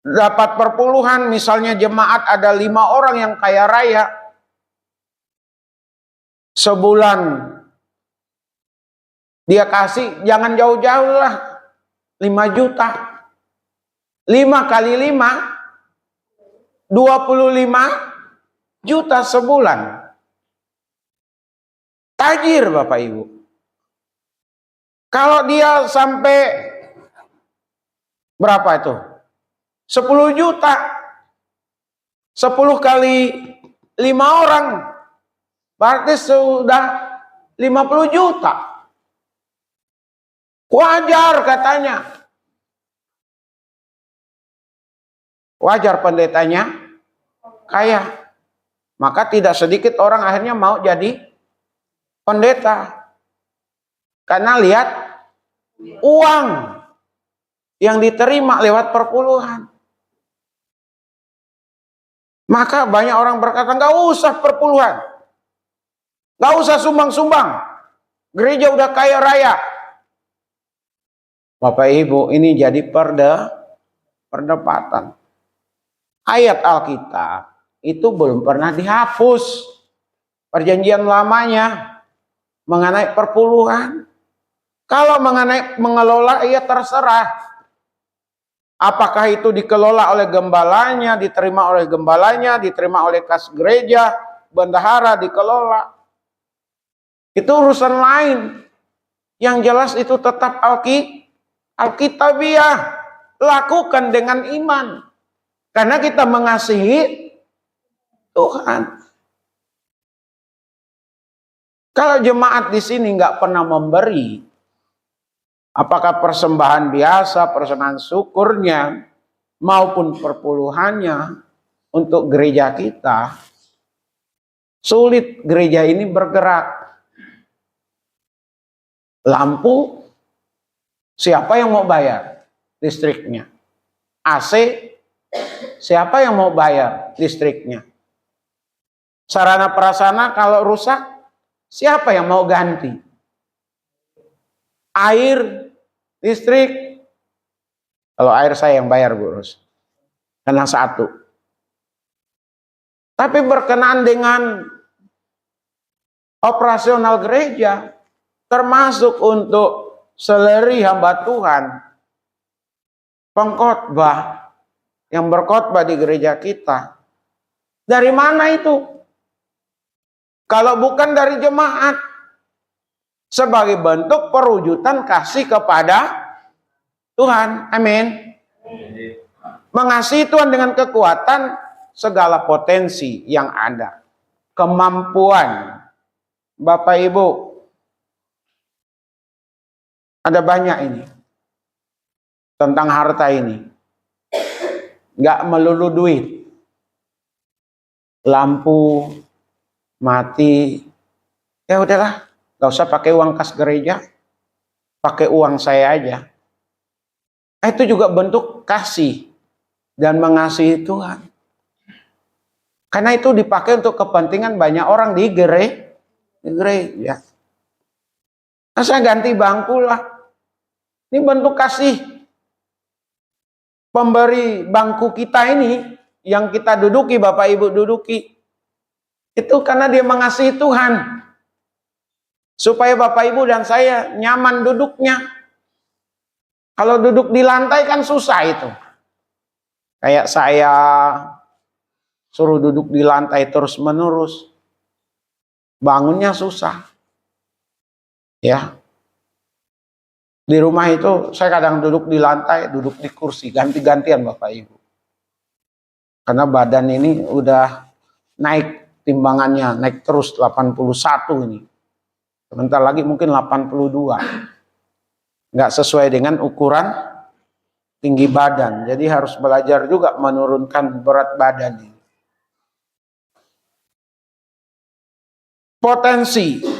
dapat perpuluhan, misalnya jemaat ada 5 orang yang kaya raya, sebulan dia kasih, jangan jauh-jauh lah, 5 juta. 5 kali 5, 25 juta sebulan. Tajir Bapak Ibu. Kalau dia sampai berapa itu? 10 juta. 10 kali 5 orang. Berarti sudah 50 juta. Wajar katanya. Wajar pendetanya kaya. Maka tidak sedikit orang akhirnya mau jadi pendeta. Karena lihat uang yang diterima lewat perpuluhan. Maka banyak orang berkata, nggak usah perpuluhan. Nggak usah sumbang-sumbang. Gereja udah kaya raya. Bapak Ibu, ini jadi perdebatan. Ayat Alkitab itu belum pernah dihapus. Perjanjian lamanya mengenai perpuluhan. Kalau mengenai mengelola, ya terserah. Apakah itu dikelola oleh gembalanya, diterima oleh gembalanya, diterima oleh kas gereja, bendahara dikelola. Itu urusan lain. Yang jelas itu tetap Alkitabiah. Lakukan dengan iman. Karena kita mengasihi Tuhan. Kalau jemaat di sini nggak pernah memberi, apakah persembahan biasa, persembahan syukurnya, maupun perpuluhannya untuk gereja kita, sulit gereja ini bergerak. Lampu, siapa yang mau bayar listriknya? AC, siapa yang mau bayar listriknya? Sarana prasarana kalau rusak, siapa yang mau ganti? Air, listrik, kalau air saya yang bayar Bu Ros, karena satu. Tapi berkenaan dengan operasional gereja, termasuk untuk seleri hamba Tuhan, pengkhotbah yang berkhotbah di gereja kita, dari mana itu? Kalau bukan dari jemaat, sebagai bentuk perwujudan kasih kepada Tuhan. Amin. Mengasihi Tuhan dengan kekuatan segala potensi yang ada. Kemampuan. Bapak Ibu, Ada banyak ini. Tentang harta ini. Nggak melulu duit. Lampu mati. Ya udahlah. Nggak usah pakai uang kas gereja. Pakai uang saya aja. Itu juga bentuk kasih dan mengasihi Tuhan. Karena itu dipakai untuk kepentingan banyak orang di gereja. Nah, saya ganti bangku lah. Ini bentuk kasih. Pemberi bangku kita ini, yang kita duduki, Bapak Ibu duduki, itu karena dia mengasihi Tuhan. Supaya Bapak Ibu dan saya nyaman duduknya. Kalau duduk di lantai kan susah itu. Kayak saya suruh duduk di lantai terus menerus. Bangunnya susah. Ya. Di rumah itu saya kadang duduk di lantai, duduk di kursi, ganti-gantian Bapak Ibu. Karena badan ini udah naik timbangannya, naik terus 81 ini. Sebentar lagi mungkin 82. Nggak sesuai dengan ukuran tinggi badan. Jadi harus belajar juga menurunkan berat badan ini. Potensi.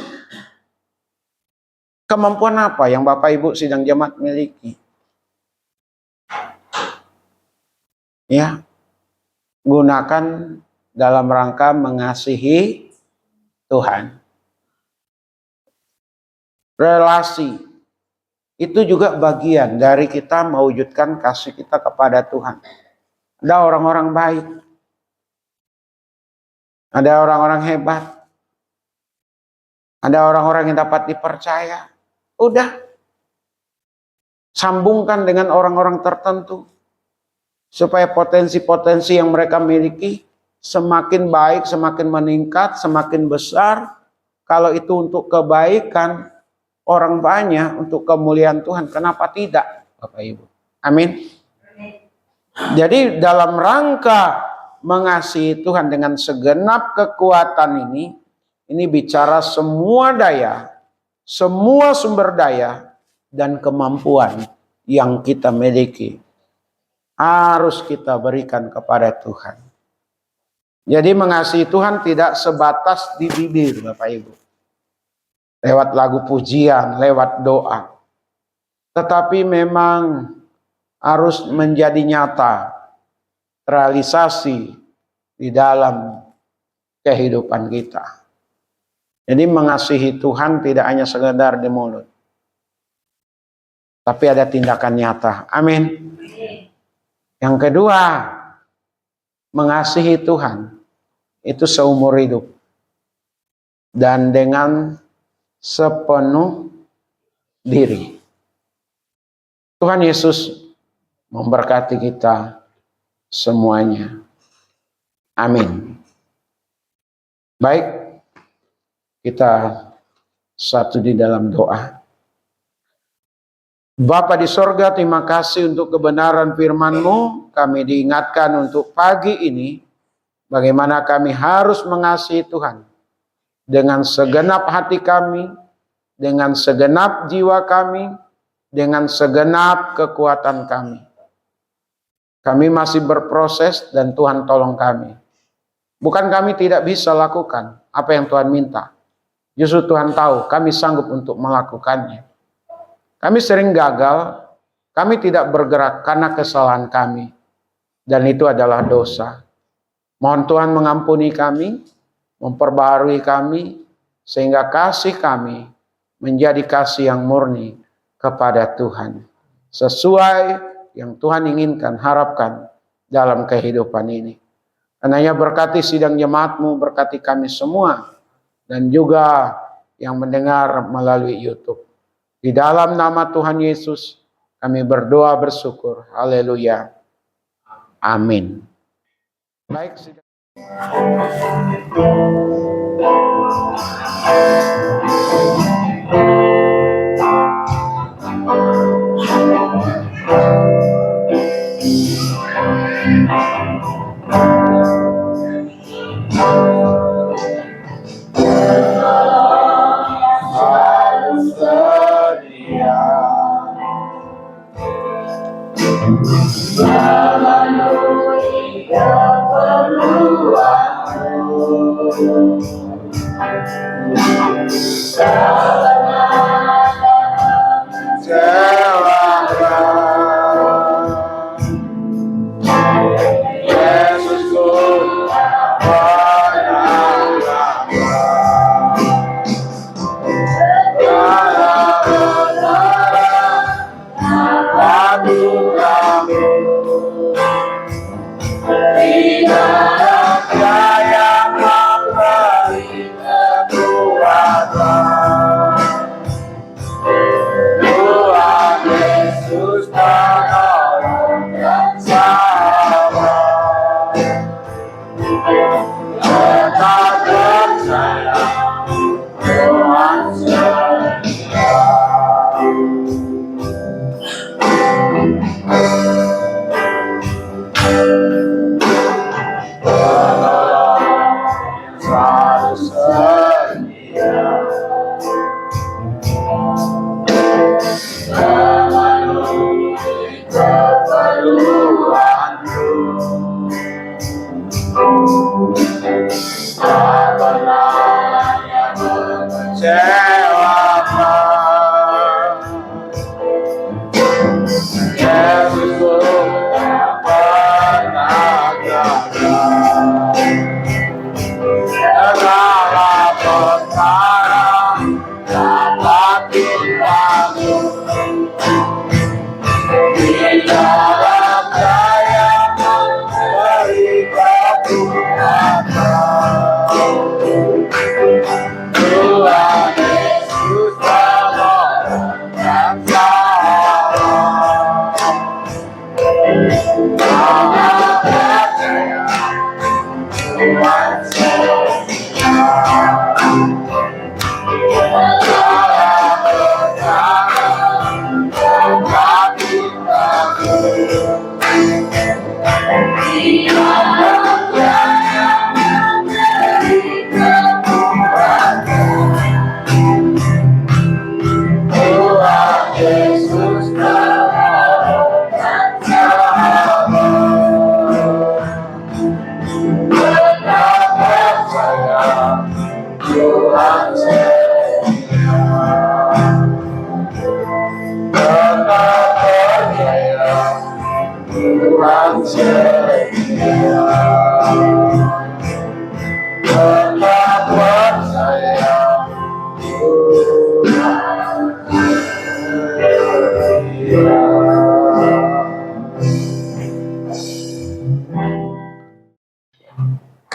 Kemampuan apa yang Bapak Ibu sidang jemaat miliki? Ya, gunakan dalam rangka mengasihi Tuhan. Relasi itu juga bagian dari kita mewujudkan kasih kita kepada Tuhan. Ada orang-orang baik, ada orang-orang hebat, ada orang-orang yang dapat dipercaya. Udah, sambungkan dengan orang-orang tertentu supaya potensi-potensi yang mereka miliki semakin baik, semakin meningkat, semakin besar. Kalau itu untuk kebaikan orang banyak, untuk kemuliaan Tuhan, kenapa tidak, Bapak Ibu? Amin. Jadi dalam rangka mengasihi Tuhan dengan segenap kekuatan ini bicara semua daya, semua sumber daya dan kemampuan yang kita miliki harus kita berikan kepada Tuhan. Jadi mengasihi Tuhan tidak sebatas di bibir, Bapak Ibu. Lewat lagu pujian, lewat doa. Tetapi memang harus menjadi nyata, realisasi di dalam kehidupan kita. Jadi mengasihi Tuhan tidak hanya sekedar di mulut, tapi ada tindakan nyata. Amin. Yang kedua, mengasihi Tuhan itu seumur hidup dan dengan sepenuh diri. Tuhan Yesus memberkati kita semuanya. Amin. Baik, kita satu di dalam doa. Bapa di sorga, terima kasih untuk kebenaran firman-Mu. Kami diingatkan untuk pagi ini, bagaimana kami harus mengasihi Tuhan dengan segenap hati kami, dengan segenap jiwa kami, dengan segenap kekuatan kami. Kami masih berproses dan Tuhan tolong kami. Bukan kami tidak bisa lakukan apa yang Tuhan minta. Justru Tuhan tahu kami sanggup untuk melakukannya. Kami sering gagal, kami tidak bergerak karena kesalahan kami. Dan itu adalah dosa. Mohon Tuhan mengampuni kami, memperbaharui kami, sehingga kasih kami menjadi kasih yang murni kepada Tuhan. Sesuai yang Tuhan inginkan, harapkan dalam kehidupan ini. Karenanya berkati sidang jemaat-Mu, berkati kami semua, dan juga yang mendengar melalui YouTube. Di dalam nama Tuhan Yesus, kami berdoa bersyukur. Haleluya. Amin. Baik, selalu setia. memenuhi keperluanmu. Yesusku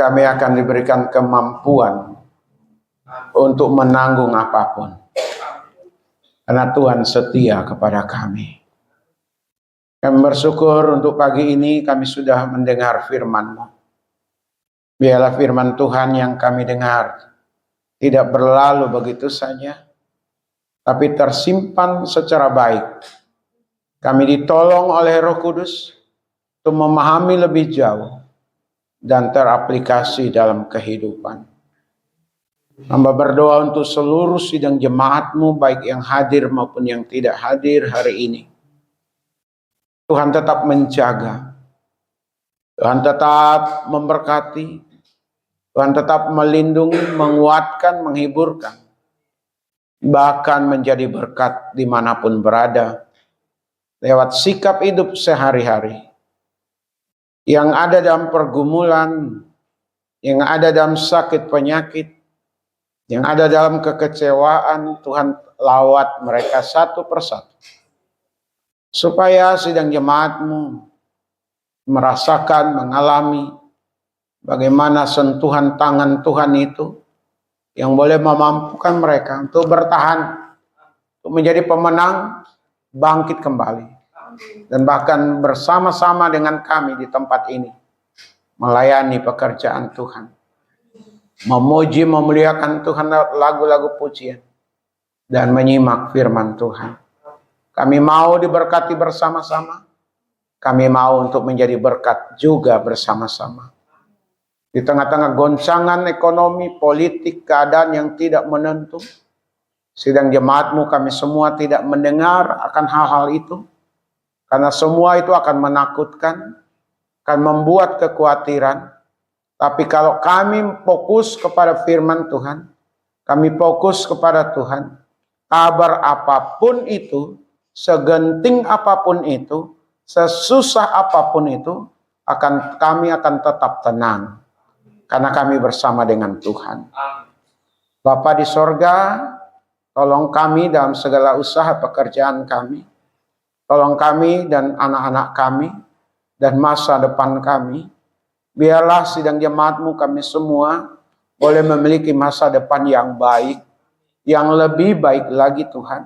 kami akan diberikan kemampuan untuk menanggung apapun. Karena Tuhan setia kepada kami. Kami bersyukur untuk pagi ini kami sudah mendengar firman-Mu. Biarlah firman Tuhan yang kami dengar tidak berlalu begitu saja, tapi tersimpan secara baik. Kami ditolong oleh Roh Kudus untuk memahami lebih jauh dan teraplikasi dalam kehidupan. Hamba berdoa untuk seluruh sidang jemaat-Mu, baik yang hadir maupun yang tidak hadir hari ini. Tuhan tetap menjaga, Tuhan tetap memberkati, Tuhan tetap melindungi, menguatkan, menghiburkan, bahkan menjadi berkat dimanapun berada, lewat sikap hidup sehari-hari. Yang ada dalam pergumulan, yang ada dalam sakit penyakit, yang ada dalam kekecewaan, Tuhan lawat mereka satu persatu. Supaya sidang jemaat-Mu merasakan, mengalami bagaimana sentuhan tangan Tuhan itu yang boleh memampukan mereka untuk bertahan, untuk menjadi pemenang, bangkit kembali. Dan bahkan bersama-sama dengan kami di tempat ini, melayani pekerjaan Tuhan. Memuji, memuliakan Tuhan lewat lagu-lagu pujian. Dan menyimak firman Tuhan. Kami mau diberkati bersama-sama. Kami mau untuk menjadi berkat juga bersama-sama. Di tengah-tengah goncangan ekonomi, politik, keadaan yang tidak menentu, sidang jemaat-Mu kami semua tidak mendengar akan hal-hal itu. Karena semua itu akan menakutkan, akan membuat kekhawatiran. Tapi kalau kami fokus kepada firman Tuhan, kami fokus kepada Tuhan, kabar apapun itu, segenting apapun itu, sesusah apapun itu, kami akan tetap tenang. Karena kami bersama dengan Tuhan. Bapa di sorga, tolong kami dalam segala usaha pekerjaan kami. Tolong kami dan anak-anak kami, dan masa depan kami. Biarlah sidang jemaat-Mu kami semua boleh memiliki masa depan yang baik, yang lebih baik lagi Tuhan.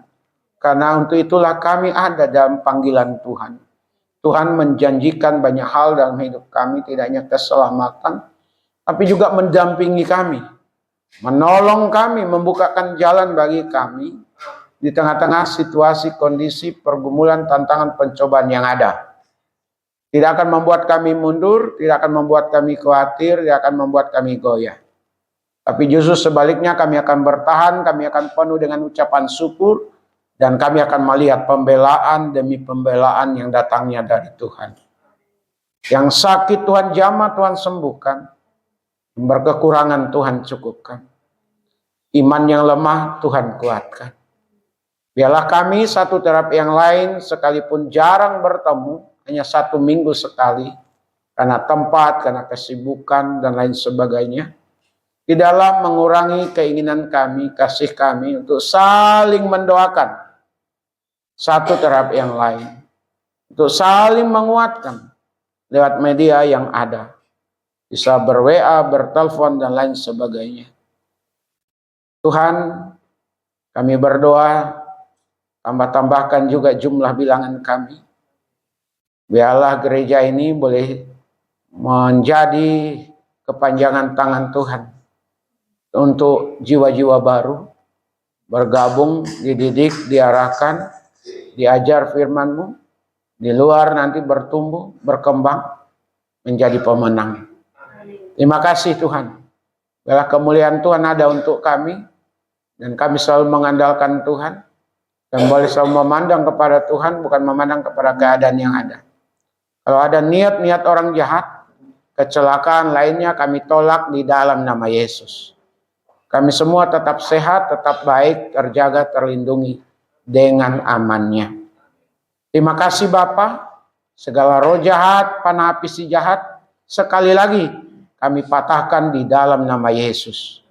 Karena untuk itulah kami ada dalam panggilan Tuhan. Tuhan menjanjikan banyak hal dalam hidup kami, tidak hanya keselamatan, tapi juga mendampingi kami, menolong kami, membukakan jalan bagi kami di tengah-tengah situasi, kondisi, pergumulan, tantangan, pencobaan yang ada. Tidak akan membuat kami mundur, tidak akan membuat kami khawatir, tidak akan membuat kami goyah. Tapi justru sebaliknya kami akan bertahan, kami akan penuh dengan ucapan syukur, dan kami akan melihat pembelaan demi pembelaan yang datangnya dari Tuhan. Yang sakit Tuhan jamah, Tuhan sembuhkan. Berkekurangan Tuhan cukupkan. Iman yang lemah Tuhan kuatkan. Biarlah kami satu terhadap yang lain, sekalipun jarang bertemu, hanya 1 minggu sekali, karena tempat, karena kesibukan, dan lain sebagainya, tidaklah mengurangi keinginan kami, kasih kami, untuk saling mendoakan satu terhadap yang lain, untuk saling menguatkan lewat media yang ada, bisa ber-WA, bertelepon, dan lain sebagainya. Tuhan, kami berdoa, tambah-tambahkan juga jumlah bilangan kami. Biarlah gereja ini boleh menjadi kepanjangan tangan Tuhan untuk jiwa-jiwa baru bergabung, dididik, diarahkan, diajar firman-Mu, di luar nanti bertumbuh, berkembang, menjadi pemenang. Terima kasih Tuhan. Biarlah kemuliaan Tuhan ada untuk kami, dan kami selalu mengandalkan Tuhan, dan boleh selalu memandang kepada Tuhan, bukan memandang kepada keadaan yang ada. Kalau ada niat-niat orang jahat, kecelakaan lainnya kami tolak di dalam nama Yesus. Kami semua tetap sehat, tetap baik, terjaga, terlindungi dengan amannya. Terima kasih Bapa, segala roh jahat, panah api si jahat, sekali lagi kami patahkan di dalam nama Yesus.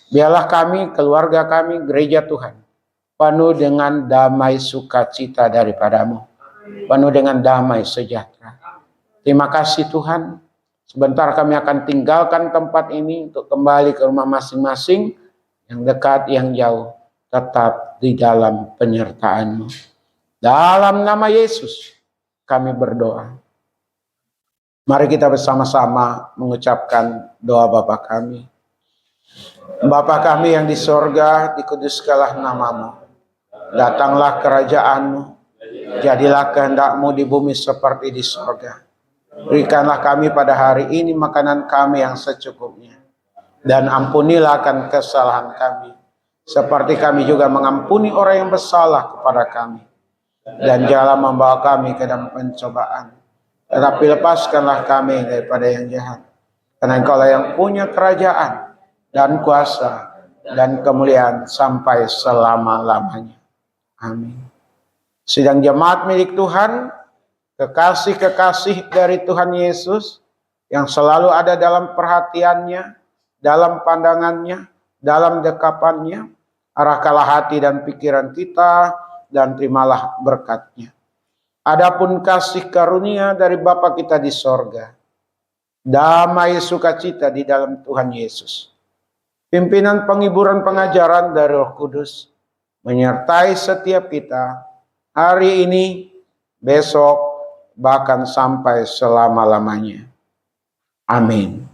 Biarlah kami, keluarga kami, gereja Tuhan, penuh dengan damai sukacita daripada-Mu, penuh dengan damai sejahtera. Terima kasih Tuhan. Sebentar kami akan tinggalkan tempat ini untuk kembali ke rumah masing-masing, yang dekat, yang jauh, tetap di dalam penyertaan-Mu. Dalam nama Yesus kami berdoa. Mari kita bersama-sama mengucapkan doa Bapa kami. Bapa kami yang di sorga, dikuduskanlah nama-Mu. Datanglah kerajaan-Mu. Jadilah kehendak-Mu di bumi seperti di sorga. Berikanlah kami pada hari ini makanan kami yang secukupnya. Dan ampunilah akan kesalahan kami, seperti kami juga mengampuni orang yang bersalah kepada kami. Dan janganlah membawa kami ke dalam pencobaan, tetapi lepaskanlah kami daripada yang jahat. Karena Engkaulah yang punya kerajaan dan kuasa dan kemuliaan sampai selama-lamanya. Amin. Sidang jemaat milik Tuhan, kekasih-kekasih dari Tuhan Yesus yang selalu ada dalam perhatiannya, dalam pandangannya, dalam dekapannya, arahkanlah hati dan pikiran kita dan terimalah berkat-Nya. Adapun kasih karunia dari Bapa kita di sorga, damai sukacita di dalam Tuhan Yesus, pimpinan penghiburan pengajaran dari Roh Kudus, menyertai setiap kita hari ini, besok, bahkan sampai selama-lamanya. Amin.